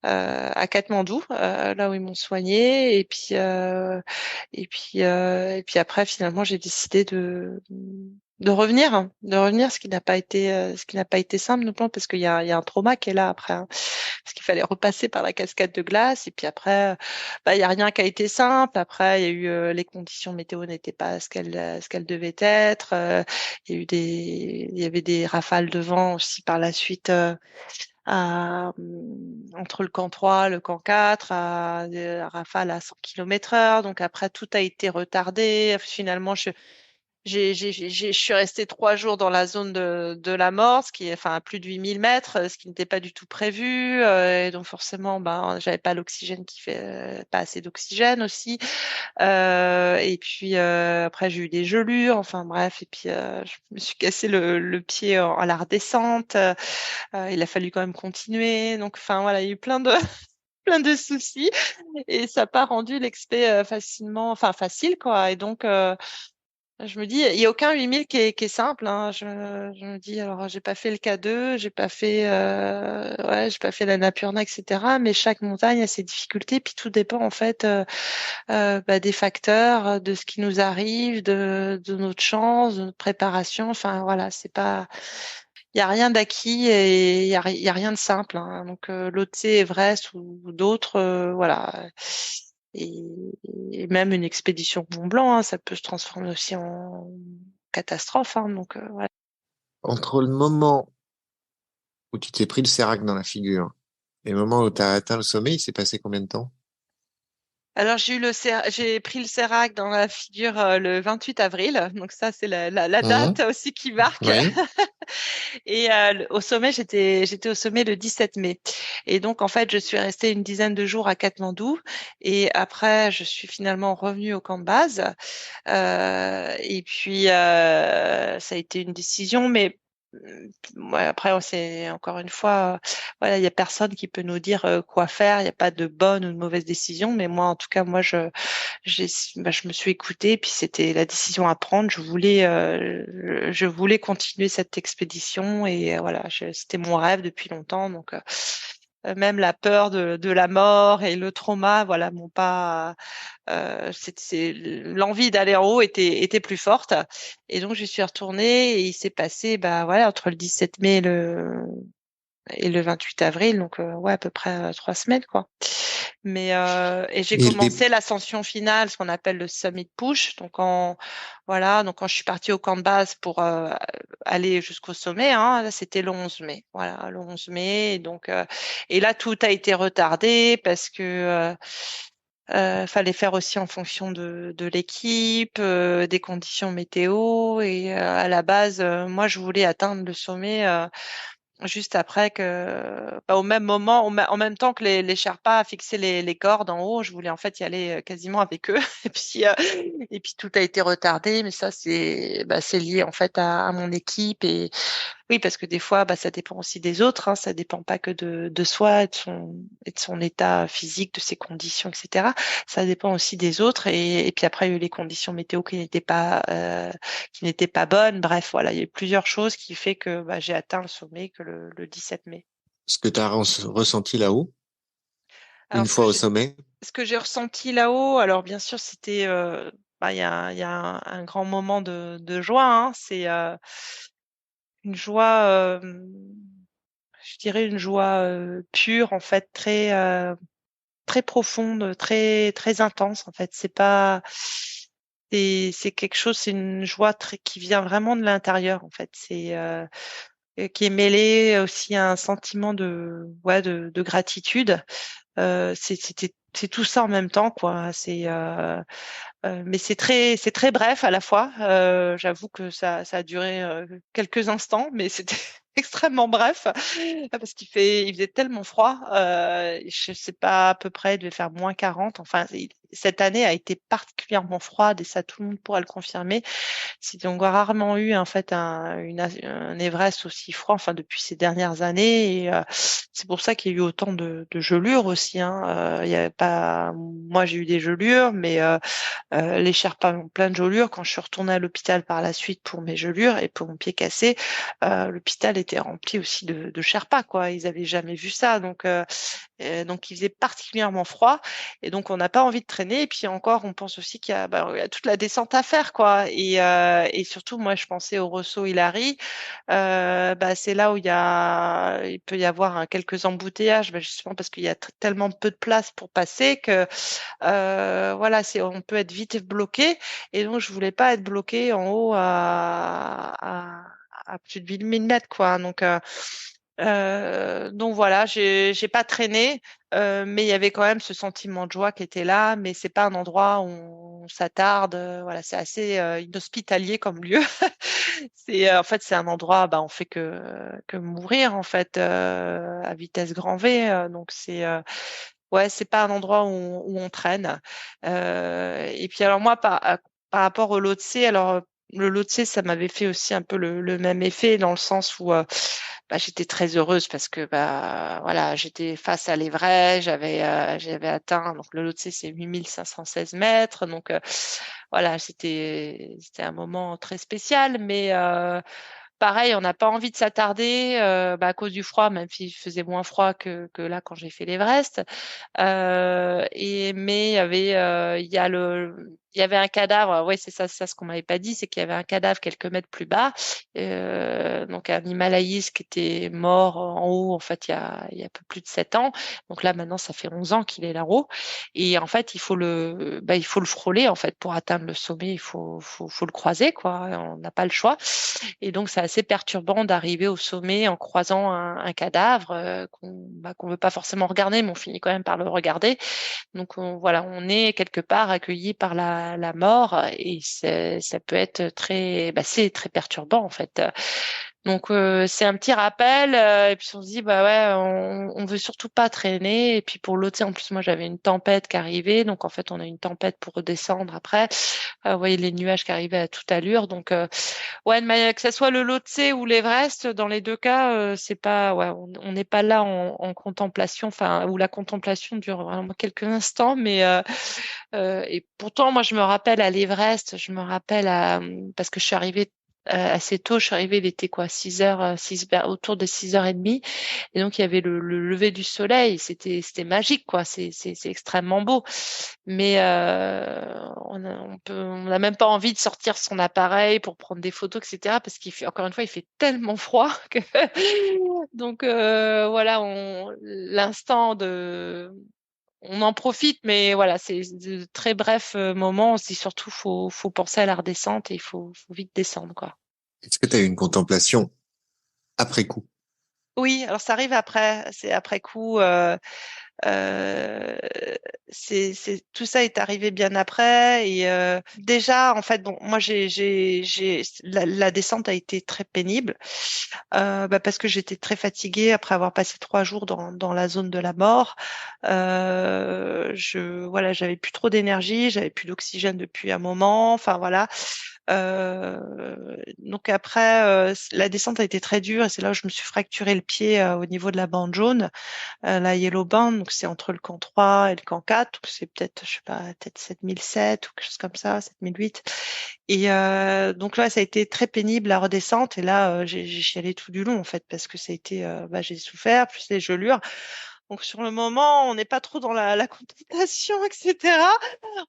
à Katmandou, là où ils m'ont soignée. Et puis après, finalement, j'ai décidé de revenir, ce qui n'a pas été simple, notamment parce qu'il y a un trauma qui est là après, hein. Parce qu'il fallait repasser par la cascade de glace. Et puis après, il y a rien qui a été simple. Après, il y a eu les conditions météo n'étaient pas ce qu'elles devaient être. Il y avait des rafales de vent aussi par la suite. Entre le camp 3, le camp 4, à des rafales à 100 km/h. Donc après, tout a été retardé. Finalement, je suis restée 3 jours dans la zone de la mort, ce qui est, enfin, à plus de 8000 mètres, ce qui n'était pas du tout prévu. Et donc forcément, j'avais pas l'oxygène pas assez d'oxygène aussi. Et puis après, j'ai eu des gelures. Enfin bref, et puis je me suis cassé le pied à la redescente. Il a fallu quand même continuer. Donc enfin voilà, il y a eu plein de plein de soucis et ça n'a pas rendu l'expé facilement, enfin facile quoi. Et donc je me dis, il n'y a aucun 8000 qui est simple, hein. Je me dis, alors, j'ai pas fait le K2, j'ai pas fait la Napurna, etc. Mais chaque montagne a ses difficultés, puis tout dépend, en fait, des facteurs, de ce qui nous arrive, de notre chance, de notre préparation. Enfin, voilà, c'est pas, il n'y a rien d'acquis et il y a rien de simple, hein. Donc, l'OTC, Everest ou d'autres, voilà. Et, et même une expédition Mont Blanc, hein, ça peut se transformer aussi en catastrophe, hein. Donc, ouais. Entre le moment où tu t'es pris le sérac dans la figure et le moment où tu as atteint le sommet, il s'est passé combien de temps? Alors, j'ai pris le sérac dans la figure le 28 avril. Donc, ça, c'est la date Mhm. aussi qui marque. Oui. Et au sommet, j'étais au sommet le 17 mai. Et donc, en fait, je suis restée une dizaine de jours à Katmandou. Et après, je suis finalement revenue au camp de base. Et puis, ça a été une décision, mais ouais, après, c'est encore une fois, voilà, il y a personne qui peut nous dire quoi faire. Il n'y a pas de bonne ou de mauvaise décision. Mais moi, en tout cas, moi, je me suis écoutée. Puis c'était la décision à prendre. Je voulais continuer cette expédition et voilà, c'était mon rêve depuis longtemps. Donc même la peur de la mort et le trauma, voilà, m'ont pas. L'envie d'aller en haut était plus forte. Et donc, je suis retournée et il s'est passé, bah, voilà, entre le 17 mai et le 28 avril, donc, ouais, à peu près 3 semaines, quoi. Mais, et j'ai Et les- commencé l'ascension finale, ce qu'on appelle le summit push. Voilà, donc quand je suis partie au camp de base pour aller jusqu'au sommet, hein, là, c'était le 11 mai. Voilà, le 11 mai. Et là, tout a été retardé parce que fallait faire aussi en fonction de l'équipe, des conditions météo. Et à la base, moi, je voulais atteindre le sommet juste après au même moment, en même temps que les Sherpas fixaient les cordes en haut, je voulais en fait y aller quasiment avec eux. Et puis tout a été retardé, mais ça, c'est lié en fait à mon équipe. Et oui, parce que des fois, ça dépend aussi des autres, hein. Ça dépend pas que de soi, et de son état physique, de ses conditions, etc. Ça dépend aussi des autres. Et puis après, il y a eu les conditions météo qui n'étaient pas bonnes. Bref, voilà, il y a eu plusieurs choses qui fait que j'ai atteint le sommet que le 17 mai. Ce que tu as ressenti là-haut, Alors, une fois au sommet, ce que j'ai ressenti là-haut, alors bien sûr, c'était, il y a un grand moment de joie, hein. C'est une joie, je dirais une joie pure, en fait, très profonde, très intense, en fait. C'est quelque chose, c'est une joie qui vient vraiment de l'intérieur, en fait. Qui est mêlé aussi à un sentiment ouais, de gratitude. C'est tout ça en même temps, quoi. Mais c'est très bref à la fois. J'avoue que ça a duré quelques instants, mais c'était extrêmement bref parce il faisait tellement froid. Je sais pas, à peu près, il devait faire -40. Enfin, cette année a été particulièrement froide et ça, tout le monde pourra le confirmer. On a rarement eu en fait un Everest aussi froid, enfin depuis ces dernières années. Et c'est pour ça qu'il y a eu autant de gelures aussi, hein. Il y avait pas, moi j'ai eu des gelures, mais les Sherpas ont plein de gelures. Quand je suis retournée à l'hôpital par la suite pour mes gelures et pour mon pied cassé, l'hôpital était rempli aussi de Sherpas, quoi. Ils avaient jamais vu ça, donc il faisait particulièrement froid et donc on n'a pas envie de traîner. Et puis encore, on pense aussi il y a toute la descente à faire, quoi. Et surtout, moi, je pensais au Rosso Hilary. C'est là où il peut y avoir quelques embouteillages, justement parce qu'il y a tellement peu de place pour passer que voilà, on peut être vite bloqué. Et donc, je voulais pas être bloqué en haut à plus de 1000 mètres, quoi. Donc voilà, j'ai pas traîné, mais il y avait quand même ce sentiment de joie qui était là. Mais c'est pas un endroit où on s'attarde. Voilà, c'est assez inhospitalier comme lieu. En fait, c'est un endroit, on fait que mourir en fait à vitesse grand V. Donc ouais, c'est pas un endroit où on traîne. Et puis alors moi, par rapport au Lhotse, alors le Lhotse, ça m'avait fait aussi un peu le même effet dans le sens où j'étais très heureuse parce que voilà, j'étais face à l'Everest, j'avais atteint donc le Lhotse c'est 8516 mètres, donc voilà, c'était un moment très spécial, mais pareil, on n'a pas envie de s'attarder à cause du froid, même s'il faisait moins froid que là quand j'ai fait l'Everest. Mais il y avait un cadavre. Ouais, c'est ça ce qu'on m'avait pas dit, c'est qu'il y avait un cadavre quelques mètres plus bas, donc un Himalayiste qui était mort en haut. En fait, il y a un peu plus de 7 ans. Donc là, maintenant, ça fait 11 ans qu'il est là-haut. Et en fait, il faut le frôler en fait pour atteindre le sommet. Il faut le croiser, quoi. On n'a pas le choix. Et donc, c'est assez perturbant d'arriver au sommet en croisant un cadavre qu'on veut pas forcément regarder, mais on finit quand même par le regarder. Donc, voilà, on est quelque part accueilli par la mort et ça peut être c'est très perturbant en fait. Donc c'est un petit rappel et puis on se dit bah ouais on veut surtout pas traîner et puis pour l'autre en plus moi j'avais une tempête qui arrivait donc en fait on a une tempête pour redescendre après vous voyez les nuages qui arrivaient à toute allure donc ouais que ce soit le Lhotse ou l'Everest dans les deux cas c'est pas ouais on n'est pas là en contemplation enfin où la contemplation dure vraiment quelques instants mais et pourtant moi je me rappelle à l'Everest je me rappelle parce que je suis arrivée assez tôt, je suis arrivée, il était quoi, 6 heures, autour de 6h30. Et donc, il y avait le lever du soleil. C'était magique, quoi. C'est extrêmement beau. Mais on n'a même pas envie de sortir son appareil pour prendre des photos, etc. Parce encore une fois, il fait tellement froid que donc voilà, l'instant on en profite, mais voilà, c'est de très brefs moments. On se dit surtout, faut penser à la redescente et il faut vite descendre, quoi. Est-ce que tu as eu une contemplation après coup? Oui, alors ça arrive après, c'est après coup. Euh, tout ça est arrivé bien après et déjà en fait bon moi la descente a été très pénible parce que j'étais très fatiguée après avoir passé 3 jours dans la zone de la mort. Voilà, j'avais plus trop d'énergie, j'avais plus d'oxygène depuis un moment. Enfin voilà. Donc après, la descente a été très dure et c'est là où je me suis fracturé le pied au niveau de la bande jaune, la Yellow Band. Donc c'est entre le camp 3 et le camp 4. Donc c'est peut-être, je sais pas, peut-être 7007 ou quelque chose comme ça, 7008. Et donc là, ça a été très pénible la redescente. Et là, j'ai chialé tout du long en fait parce que ça a été, j'ai souffert plus les gelures. Donc sur le moment, on n'est pas trop dans la contemplation, etc.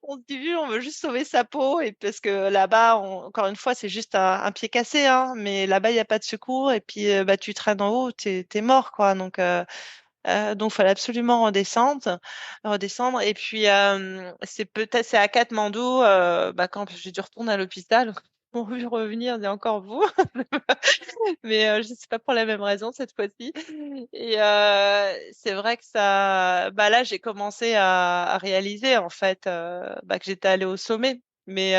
On se dit, on veut juste sauver sa peau. Et parce que là-bas, encore une fois, c'est juste un pied cassé, hein, mais là-bas, il n'y a pas de secours. Et puis, tu traînes en haut, t'es mort, quoi. Donc, fallait absolument redescendre. Et puis, c'est à Katmandou, quand j'ai dû retourner à l'hôpital. Pour vu revenir, c'est encore vous. Mais je sais pas pour la même raison cette fois-ci. Et c'est vrai que là, j'ai commencé à réaliser en fait que j'étais allée au sommet. Mais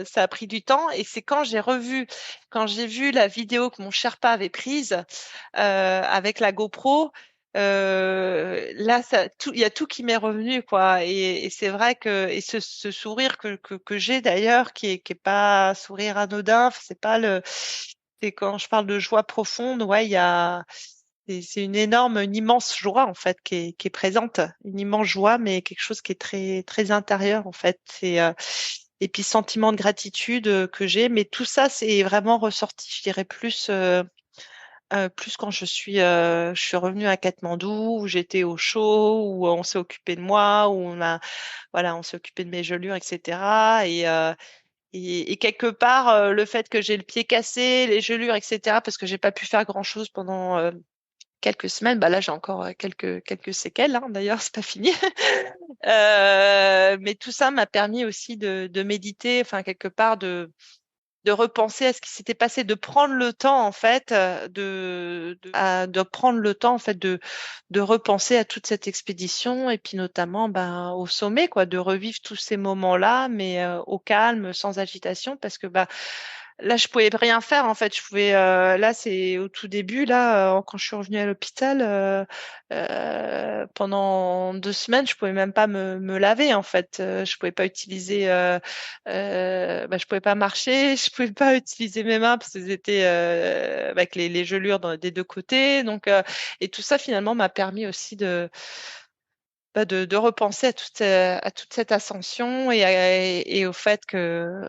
ça a pris du temps et c'est quand j'ai vu la vidéo que mon Sherpa avait prise avec la GoPro, là, il y a tout qui m'est revenu, quoi. Et c'est vrai et ce sourire que j'ai d'ailleurs, qui est pas un sourire anodin, c'est quand je parle de joie profonde, ouais, c'est une immense joie, en fait, qui est présente. Une immense joie, mais quelque chose qui est très, très intérieur, en fait. Et puis, sentiment de gratitude que j'ai. Mais tout ça, c'est vraiment ressorti, je dirais, plus quand je suis revenue à Katmandou, où j'étais au chaud, où on s'est occupé de moi, où voilà, on s'est occupé de mes gelures, etc. Et quelque part, le fait que j'ai le pied cassé, les gelures, etc., parce que j'ai pas pu faire grand-chose pendant quelques semaines, là j'ai encore quelques séquelles, hein, d'ailleurs c'est pas fini. Mais tout ça m'a permis aussi de méditer, enfin quelque part de repenser à ce qui s'était passé, de prendre le temps en fait, de prendre le temps en fait de repenser à toute cette expédition et puis notamment au sommet quoi, de revivre tous ces moments-là, mais au calme, sans agitation, parce que là, je pouvais rien faire en fait. Je pouvais là, c'est au tout début là, quand je suis revenue à l'hôpital, pendant 2 semaines, je pouvais même pas me laver en fait. Je pouvais pas utiliser, je pouvais pas marcher, je pouvais pas utiliser mes mains parce qu'elles étaient avec les gelures des deux côtés. Donc et tout ça finalement m'a permis aussi de repenser à toute cette ascension et au fait que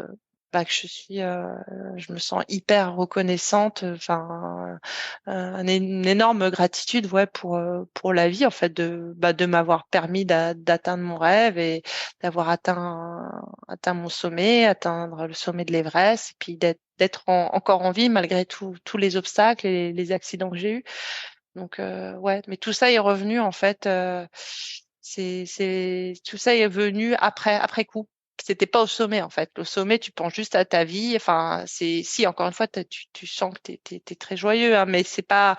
je me sens hyper reconnaissante, enfin, une énorme gratitude, ouais, pour la vie, en fait, de m'avoir permis d'atteindre mon rêve et d'avoir atteint mon sommet, atteindre le sommet de l'Everest, et puis d'être encore en vie malgré tous les obstacles et les accidents que j'ai eus. Donc ouais, mais tout ça est revenu en fait. Tout ça est venu après coup. C'était pas au sommet en fait. Au sommet, tu penses juste à ta vie. Enfin, si encore une fois, tu sens que t'es très joyeux, hein, mais c'est pas.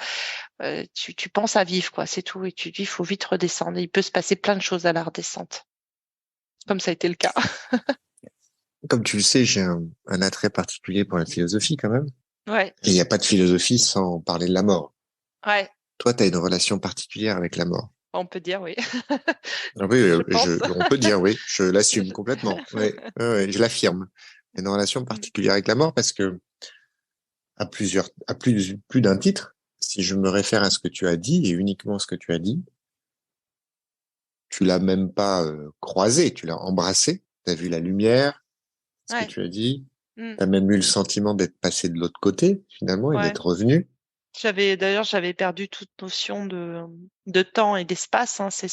Tu penses à vivre quoi, c'est tout. Et tu dis, il faut vite redescendre. Il peut se passer plein de choses à la redescente, comme ça a été le cas. Comme tu le sais, j'ai un attrait particulier pour la philosophie quand même. Ouais, Et il n'y a pas de philosophie sans parler de la mort. ouais, Toi, tu as une relation particulière avec la mort. on peut dire oui. Ah oui, Je pense. on peut dire oui, je l'assume complètement. Oui, je l'affirme. Une relation Mm. particulière avec la mort parce que à plus d'un titre, si je me réfère à ce que tu as dit et uniquement ce que tu as dit, tu l'as même pas croisé, tu l'as embrassé, tu as vu la lumière, ce que Ouais, tu as dit, mm, tu as même eu le sentiment d'être passé de l'autre côté finalement et ouais. d'être revenu. J'avais perdu toute notion de temps et d'espace, hein. C'est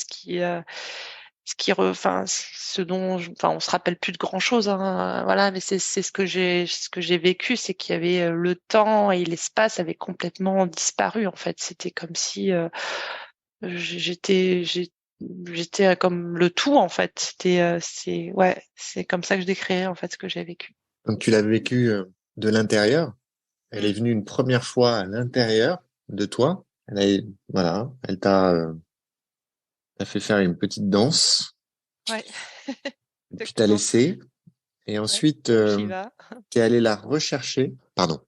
enfin, ce dont, enfin, on se rappelle plus de grand-chose, hein. Voilà, mais c'est ce que j'ai vécu, c'est qu'il y avait le temps et l'espace avaient complètement disparu, en fait. C'était comme si j'étais, j'ai- j'étais comme le tout, en fait. Ouais, c'est comme ça que je décrirais, en fait, ce que j'ai vécu. Donc tu l'as vécu de l'intérieur. Elle est Mm. venue une première fois à l'intérieur de toi. Voilà, t'a fait faire une petite danse, Ouais, et puis t'as exactement. laissé, et Ouais, ensuite donc j'y vais. t'es allé la rechercher. Pardon,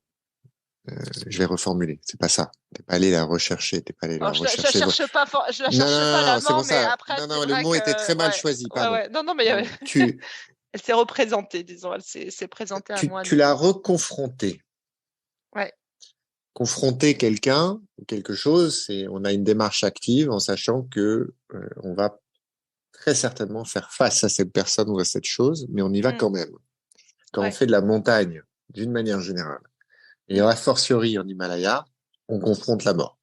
je vais reformuler. C'est pas ça. T'es pas allé la rechercher. T'es pas allé la Alors, je la rechercher. cherche pas, je la Non, non, cherche pas non, non, la c'est mort, pour mais ça. après, Non, c'est non, le vrai mot était très que, mal ouais, choisi. ouais, Pardon. ouais. Non, non, mais Donc tu, elle s'est représentée, disons, elle s'est présentée à moi à tu l'as nouveau. reconfronté. Ouais. Confronter quelqu'un ou quelque chose, on a une démarche active en sachant que on va très certainement faire face à cette personne ou à cette chose, mais on y va Mm. quand même. Quand on Ouais. fait de la montagne, d'une manière générale, et Mm. a fortiori en Himalaya, on confronte la mort.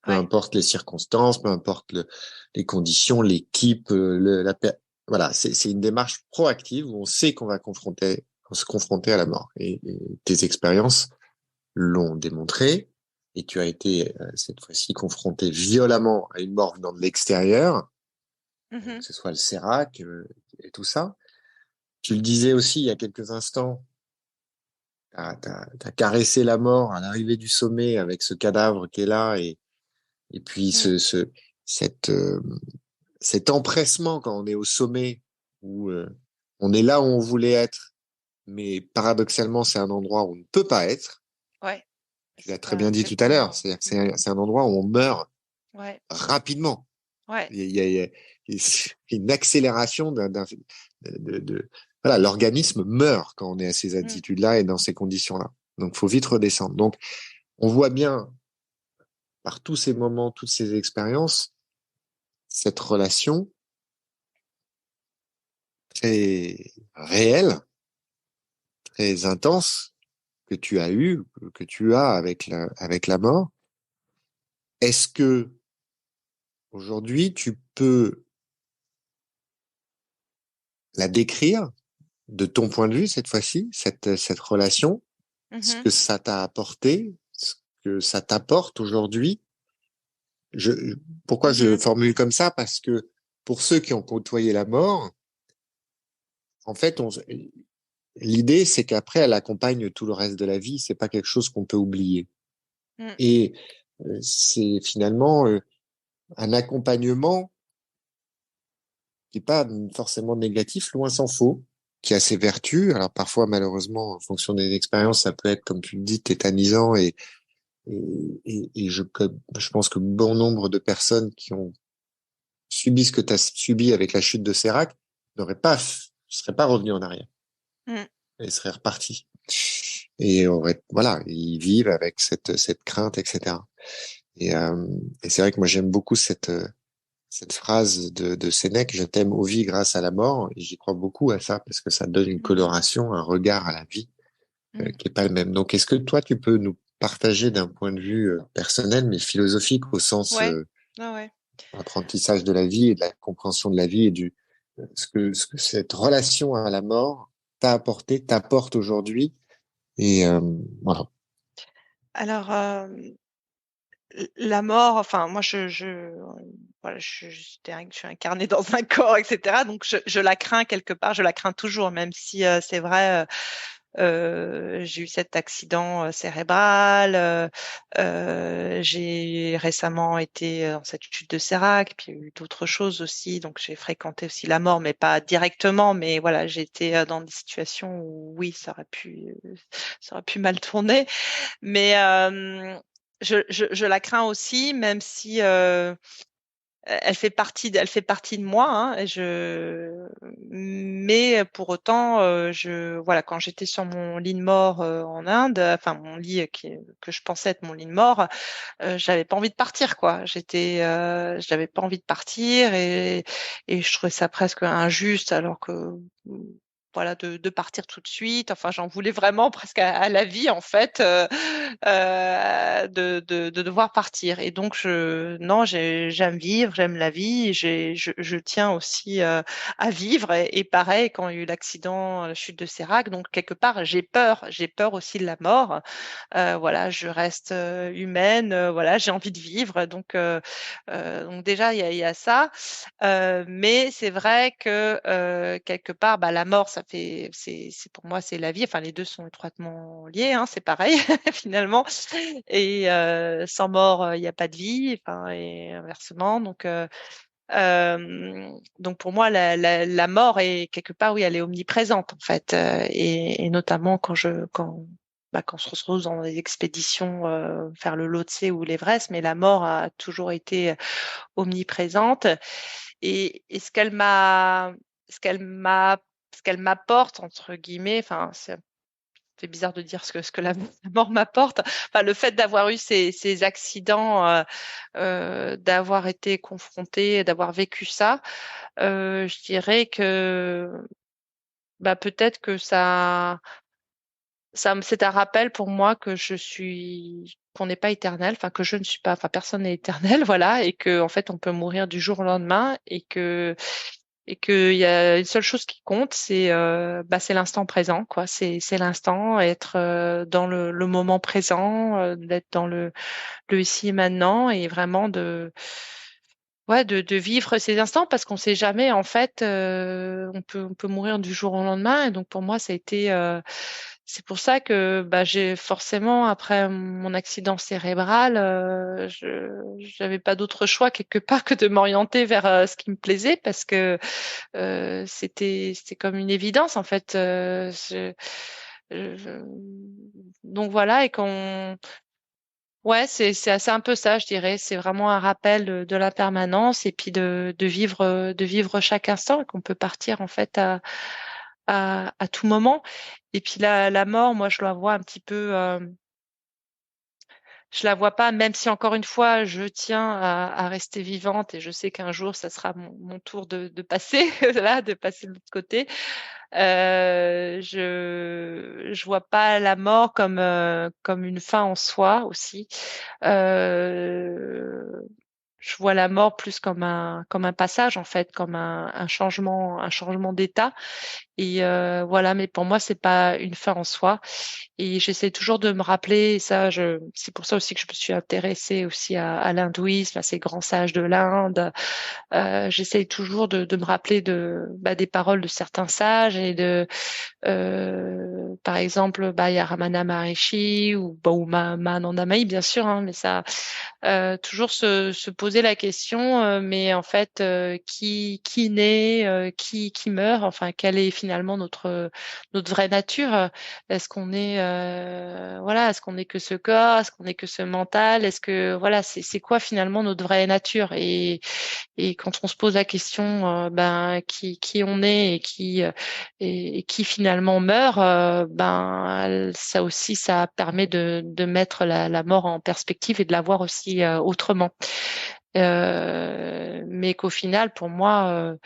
Peu Ouais. importe les circonstances, peu importe les conditions, l'équipe, voilà, c'est une démarche proactive où on sait qu'on se confronter à la mort. Et tes expériences l'ont démontré. Et tu as été cette fois-ci confronté violemment à une mort venant de l'extérieur, Mhm. que ce soit le sérac et tout ça. Tu le disais aussi il y a quelques instants, t'as caressé la mort à l'arrivée du sommet avec ce cadavre qui est là et puis Mm. cette, cet empressement quand on est au sommet où on est là où on voulait être, mais paradoxalement c'est un endroit où on ne peut pas être. Ouais. Tu l'as C'est très ça, bien dit tout à l'heure, exactement. c'est-à-dire que Mm. c'est un endroit où on meurt Ouais. rapidement. Ouais. Il y a une accélération voilà, l'organisme meurt quand on est à ces Mm. altitudes-là et dans ces conditions-là. Donc, faut vite redescendre. Donc, on voit bien par tous ces moments, toutes ces expériences, cette relation très réelle, très intense que tu as eue, que tu as avec la mort. Est-ce que aujourd'hui tu peux la décrire de ton point de vue cette fois-ci, cette relation, ce Mhm. que ça t'a apporté, ce que ça t'apporte aujourd'hui? Je, Pourquoi je le Mhm. formule comme ça? Parce que pour ceux qui ont côtoyé la mort, en fait, l'idée, c'est qu'après, elle accompagne tout le reste de la vie. C'est pas quelque chose qu'on peut oublier. Mm. Et c'est finalement un accompagnement qui est pas forcément négatif, loin s'en faut. qui a ses vertus. Alors parfois, malheureusement, en fonction des expériences, ça peut être, comme tu le dis, tétanisant et je pense que bon nombre de personnes qui ont subi ce que tu as subi avec la chute de Sérac seraient pas revenus en arrière Mm. et seraient repartis. Et voilà, ils vivent avec cette crainte, etc. Et, euh, et c'est vrai que moi j'aime beaucoup cette phrase de Sénèque, je t'aime ô vie grâce à la mort. Et j'y crois beaucoup à ça parce que ça donne une Mm. coloration, un regard à la vie Mm. qui est pas le même. Donc est-ce que toi tu peux nous partager d'un point de vue personnel mais philosophique au sens Ouais. Ah ouais. apprentissage de la vie et de la compréhension de la vie et ce que cette relation à la mort t'a apporté, t'apporte aujourd'hui et voilà. Alors, la mort, enfin, moi, voilà, je suis incarnée dans un corps, etc. Donc, je la crains quelque part, je la crains toujours, même si c'est vrai, j'ai eu cet accident cérébral, j'ai récemment été dans cette chute de Sérac, puis il y a eu d'autres choses aussi. Donc, j'ai fréquenté aussi la mort, mais pas directement. Mais voilà, j'ai été dans des situations où, oui, ça aurait pu mal tourner. Mais je la crains aussi, même si elle fait partie de moi, hein, mais pour autant, voilà, quand j'étais sur mon lit de mort en Inde, enfin mon lit que je pensais être mon lit de mort, j'avais pas envie de partir, quoi. J'avais pas envie de partir et je trouvais ça presque injuste, alors que voilà, de partir tout de suite. Enfin, j'en voulais vraiment presque à la vie, en fait, de devoir partir. Et donc, non, j'aime vivre, j'aime la vie, et je tiens aussi à vivre. Et pareil, quand il y a eu l'accident, la chute de Sérac, donc quelque part, j'ai peur aussi de la mort. Voilà, je reste humaine, voilà, j'ai envie de vivre. Donc déjà, il y a ça. Mais c'est vrai que quelque part, bah, la mort, pour moi, c'est la vie. Enfin, les deux sont étroitement liés, hein, c'est pareil finalement. Et sans mort, il n'y a pas de vie, enfin, et inversement. Donc pour moi, la mort est quelque part, oui, elle est omniprésente en fait, et notamment quand on se retrouve dans des expéditions faire le Lhotse ou l'Everest, mais la mort a toujours été omniprésente. Et ce qu'elle m'apporte entre guillemets, enfin, c'est bizarre de dire ce que la mort m'apporte. Enfin, le fait d'avoir eu ces accidents, d'avoir été confrontée, d'avoir vécu ça, je dirais que bah, peut-être que c'est un rappel pour moi qu'on n'est pas éternel, enfin que je ne suis pas, enfin personne n'est éternel, voilà, et que en fait on peut mourir du jour au lendemain et qu'il y a une seule chose qui compte, c'est l'instant présent, quoi. C'est l'instant, être dans le moment présent, d'être dans le ici et maintenant et vraiment ouais, de vivre ces instants parce qu'on sait jamais, en fait, on peut mourir du jour au lendemain. Et donc, pour moi, c'est pour ça que bah, j'ai forcément, après mon accident cérébral, j'avais pas d'autre choix quelque part que de m'orienter vers ce qui me plaisait parce que c'était comme une évidence, en fait. Je- Donc voilà, ouais, c'est un peu ça, je dirais. C'est vraiment un rappel de l'impermanence et puis de vivre chaque instant et qu'on peut partir en fait à tout moment. Et puis la mort, moi, je la vois un petit peu. Je la vois pas, même si encore une fois, je tiens à rester vivante et je sais qu'un jour, ça sera mon tour de passer là, de passer de l'autre côté. Je vois pas la mort comme une fin en soi aussi. Euh, je vois la mort plus comme un passage en fait, comme un changement d'état. Et voilà, mais pour moi, c'est pas une fin en soi. Et j'essaie toujours de me rappeler, et c'est pour ça aussi que je me suis intéressée aussi à l'hindouisme, à ces grands sages de l'Inde. J'essaie toujours de me rappeler des paroles de certains sages par exemple, il y a Ramana Maharishi ou Mahananda Mahi, bien sûr, hein, mais ça, toujours se poser la question, mais en fait, qui naît, qui meurt, enfin, quelle est finalement notre vraie nature? Est-ce qu'on est voilà, est-ce qu'on est que ce corps? Est-ce qu'on est que ce mental? Est-ce que voilà, c'est quoi finalement notre vraie nature? Et quand on se pose la question, ben qui on est et qui finalement meurt, ben ça aussi ça permet de mettre la mort en perspective et de la voir aussi autrement. Mais qu'au final, pour moi,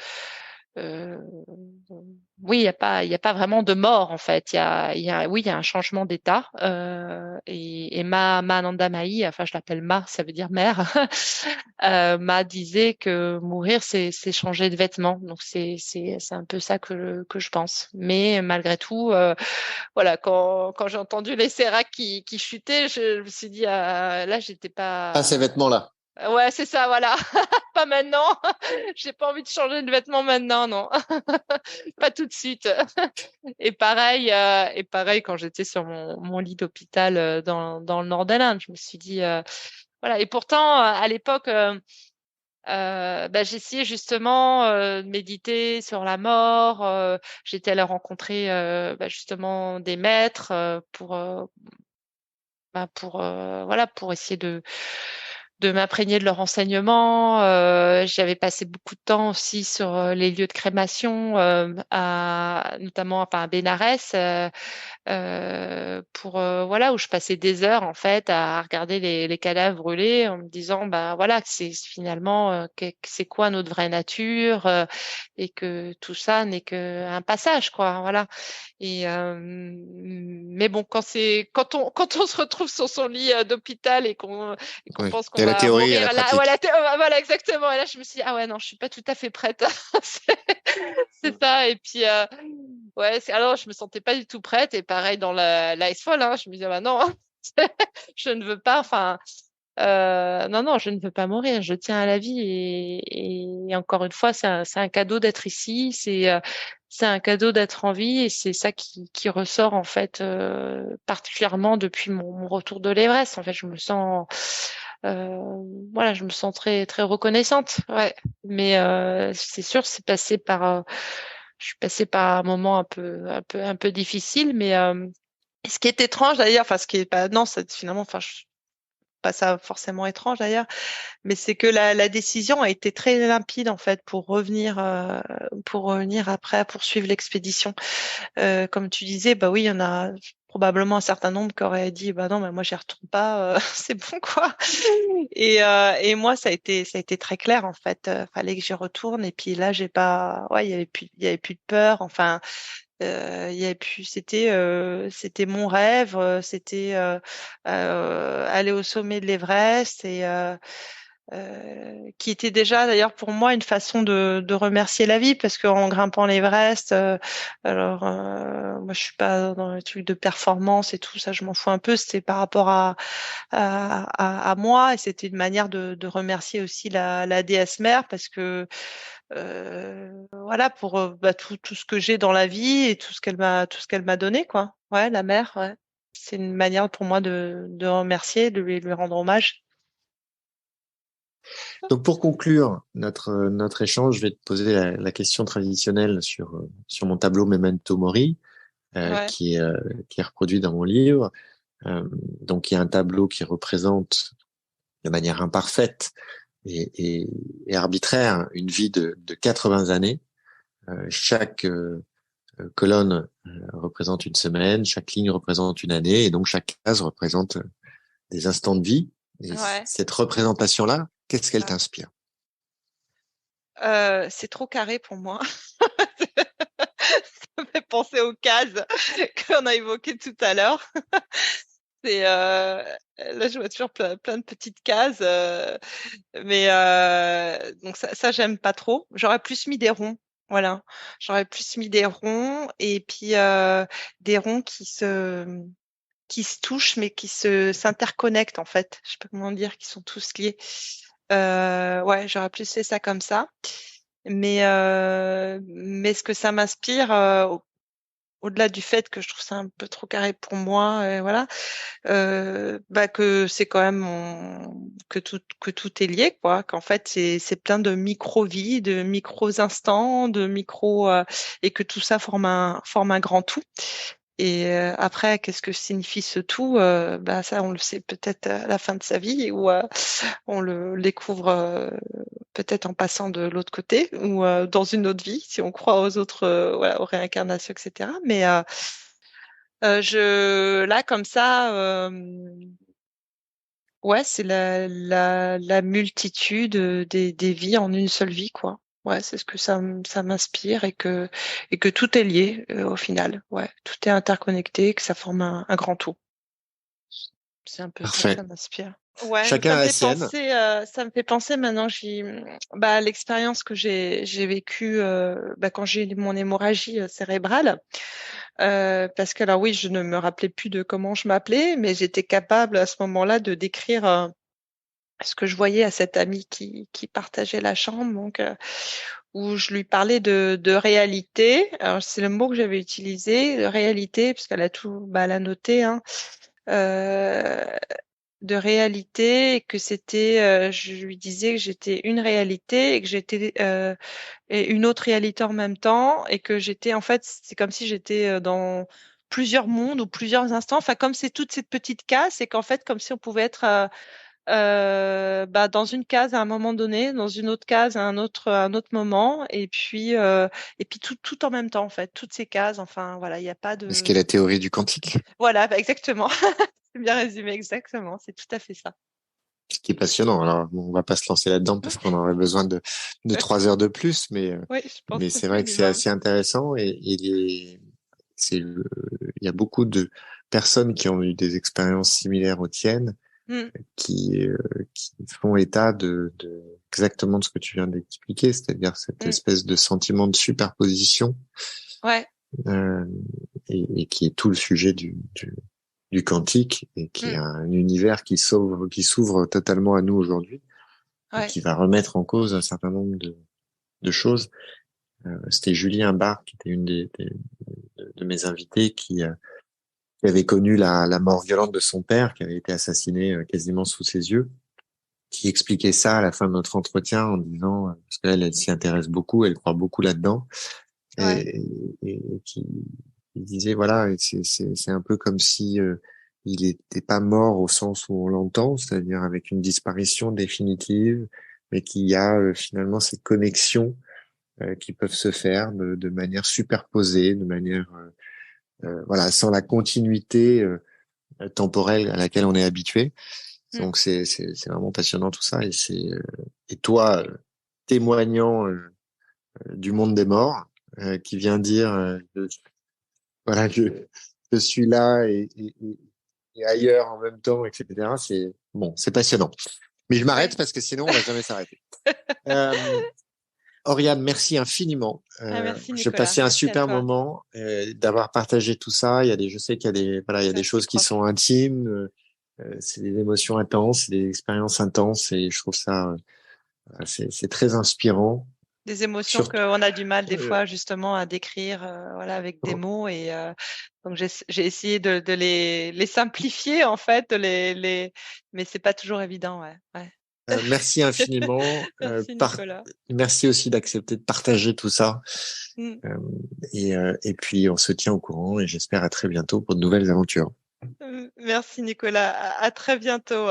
euh, oui, il y a pas vraiment de mort en fait. Oui, il y a un changement d'état. Et Ma Ananda Mahi, enfin je l'appelle Ma, ça veut dire mère, Ma disait que mourir c'est changer de vêtements. Donc c'est un peu ça que je pense. Mais malgré tout, voilà, quand j'ai entendu les séracs qui chutaient, je me suis dit là j'étais Pas pas. ces vêtements-là. Ouais, c'est ça, voilà. Pas maintenant. J'ai pas envie de changer de vêtements maintenant, non. Pas tout de suite. Et pareil quand j'étais sur mon lit d'hôpital dans le nord de l'Inde, je me suis dit, voilà. Et pourtant, à l'époque, bah, j'essayais justement de méditer sur la mort. J'étais allée rencontrer bah, justement des maîtres voilà, pour essayer de m'imprégner de leurs enseignements. J'avais passé beaucoup de temps aussi sur les lieux de crémation, notamment enfin, à Bénarès, pour voilà où je passais des heures en fait à regarder les cadavres brûlés en me disant bah voilà que c'est finalement que c'est quoi notre vraie nature et que tout ça n'est qu'un passage quoi voilà. Mais bon, quand on se retrouve sur son lit d'hôpital et qu'on Oui. pense Il qu'on y a la va théorie et mourir la là, pratique. voilà, voilà exactement. Et là, je me suis dit, ah ouais, non, je suis pas tout à fait prête. C'est c'est ça. Et puis, ouais, alors je me sentais pas du tout prête. Et pareil dans la S-Folle, hein, je me disais, bah non, je ne veux pas. Enfin, non, non, je ne veux pas mourir. Je tiens à la vie et encore une fois, c'est un cadeau d'être ici. C'est un cadeau d'être en vie et c'est ça qui ressort en fait particulièrement depuis mon retour de l'Everest. En fait, je me sens voilà, je me sens très très reconnaissante. Ouais, mais c'est sûr, je suis passée par un moment un peu difficile, mais Ce qui est étrange d'ailleurs, enfin ce qui est pas, non, c'est finalement, enfin, pas ça forcément étrange d'ailleurs, mais c'est que la décision a été très limpide en fait pour revenir après, poursuivre l'expédition. Comme tu disais, bah oui, il y en a probablement un certain nombre qui auraient dit, bah non, mais moi j'y retourne pas, c'est bon quoi. Et moi ça a été très clair en fait. Fallait que j'y retourne. Et puis là j'ai pas, ouais, il y avait plus de peur. Enfin, il y avait plus, c'était mon rêve. C'était aller au sommet de l'Everest qui était déjà d'ailleurs pour moi une façon de remercier la vie parce qu'en grimpant l'Everest, moi je suis pas dans les trucs de performance et tout ça, je m'en fous un peu, c'était par rapport à moi et c'était une manière de remercier aussi la déesse mère parce que voilà pour bah, tout ce que j'ai dans la vie et tout ce qu'elle m'a donné quoi. Ouais, la mère, ouais. C'est une manière pour moi de remercier, de lui rendre hommage. Donc pour conclure notre échange, je vais te poser la question traditionnelle sur mon tableau Memento Mori, Ouais. qui est reproduit dans mon livre. Donc il y a un tableau qui représente de manière imparfaite et arbitraire une vie de 80 années. Chaque colonne représente une semaine, chaque ligne représente une année, et donc chaque case représente des instants de vie. Et Ouais. cette représentation-là, qu'est-ce qu'elle Ouais. t'inspire? C'est trop carré pour moi. Ça me fait penser aux cases qu'on a évoquées tout à l'heure. C'est là, je vois toujours plein de petites cases, mais donc ça j'aime pas trop. J'aurais plus mis des ronds, voilà. J'aurais plus mis des ronds et puis des ronds qui se touchent mais qui se s'interconnectent en fait. Je sais pas comment dire, qui sont tous liés. Ouais, j'aurais plus fait ça comme ça. Mais ce que ça m'inspire au-delà du fait que je trouve ça un peu trop carré pour moi, et voilà, que c'est quand même que tout est lié, quoi. Qu'en fait, c'est plein de micro-vies, de micro-instants, de micro, et que tout ça forme un grand tout. Et après, qu'est-ce que signifie ce tout? Ça, on le sait peut-être à la fin de sa vie, ou on le découvre peut-être en passant de l'autre côté, ou dans une autre vie, si on croit aux autres, voilà, aux réincarnations, etc. Mais là, comme ça, ouais, c'est la multitude des vies en une seule vie, quoi. Ouais, c'est ce que ça m'inspire, et que tout est lié au final. Ouais, tout est interconnecté, que ça forme un grand tout. C'est un peu ça que Parfait. ça m'inspire. Ouais, mais Chacun a la sienne. ça me fait penser maintenant, l'expérience que j'ai vécue quand j'ai eu mon hémorragie cérébrale. Parce que alors oui, je ne me rappelais plus de comment je m'appelais, mais j'étais capable à ce moment-là de décrire ce que je voyais à cette amie qui partageait la chambre, donc où je lui parlais de réalité. Alors c'est le mot que j'avais utilisé, de réalité, parce qu'elle a tout, elle a noté, hein, euh, de réalité, et que c'était, je lui disais que j'étais une réalité et que j'étais et une autre réalité en même temps, et que j'étais, en fait, c'est comme si j'étais dans plusieurs mondes ou plusieurs instants. Enfin, comme c'est toute cette petite case, c'est qu'en fait, comme si on pouvait être dans une case à un moment donné, dans une autre case à un autre moment, et puis tout en même temps, en fait, toutes ces cases. Enfin, voilà, il n'y a pas Ce qui est de. la théorie du quantique. Voilà, exactement. C'est bien résumé, exactement. C'est tout à fait ça. Ce qui est passionnant. Alors, bon, on va pas se lancer là-dedans parce qu'on aurait besoin de 3 heures de plus, Oui, je pense mais que c'est c'est vrai que c'est minimum. assez intéressant il y a beaucoup de personnes qui ont eu des expériences similaires aux tiennes Mm, qui, euh, qui font état de exactement de ce que tu viens d'expliquer, c'est-à-dire cette mm. espèce de sentiment de superposition, Ouais. euh, et qui est tout le sujet du quantique et qui est Mm, un univers qui s'ouvre totalement à nous aujourd'hui et ouais. qui va remettre en cause un certain nombre de choses. C'était Julie Imbart qui était une de mes invités qui avait connu la mort violente de son père, qui avait été assassiné quasiment sous ses yeux, qui expliquait ça à la fin de notre entretien en disant, parce qu'elle elle s'y intéresse beaucoup, elle croit beaucoup là-dedans, Ouais. et qui il disait voilà, c'est un peu comme si il était pas mort au sens où on l'entend, c'est-à-dire avec une disparition définitive, mais qu'il y a finalement ces connexions qui peuvent se faire de manière superposée, de manière voilà, sans la continuité temporelle à laquelle on est habitué. Mm. Donc c'est vraiment passionnant tout ça et toi témoignant du monde des mords qui vient dire voilà je suis là et ailleurs en même temps, etc. C'est bon, c'est passionnant. Mais je m'arrête Ouais. parce que sinon on va jamais s'arrêter. Euh, Oriane, merci infiniment. Ah, merci J'ai Nicolas. passé un Merci à super toi. moment d'avoir partagé tout ça. Je sais qu'il y a il y a C'est des choses qui réciproque. sont intimes. C'est des émotions intenses, c'est des expériences intenses, et je trouve ça c'est très inspirant. Des émotions Surtout, qu'on a du mal des euh, fois justement à décrire, voilà, avec des mots, et donc j'ai essayé de les simplifier, en fait, mais c'est pas toujours évident, ouais. Ouais. merci infiniment. Merci Nicolas. Merci aussi d'accepter de partager tout ça. Mm. Euh, et puis on se tient au courant et j'espère à très bientôt pour de nouvelles aventures. Merci Nicolas. À très bientôt.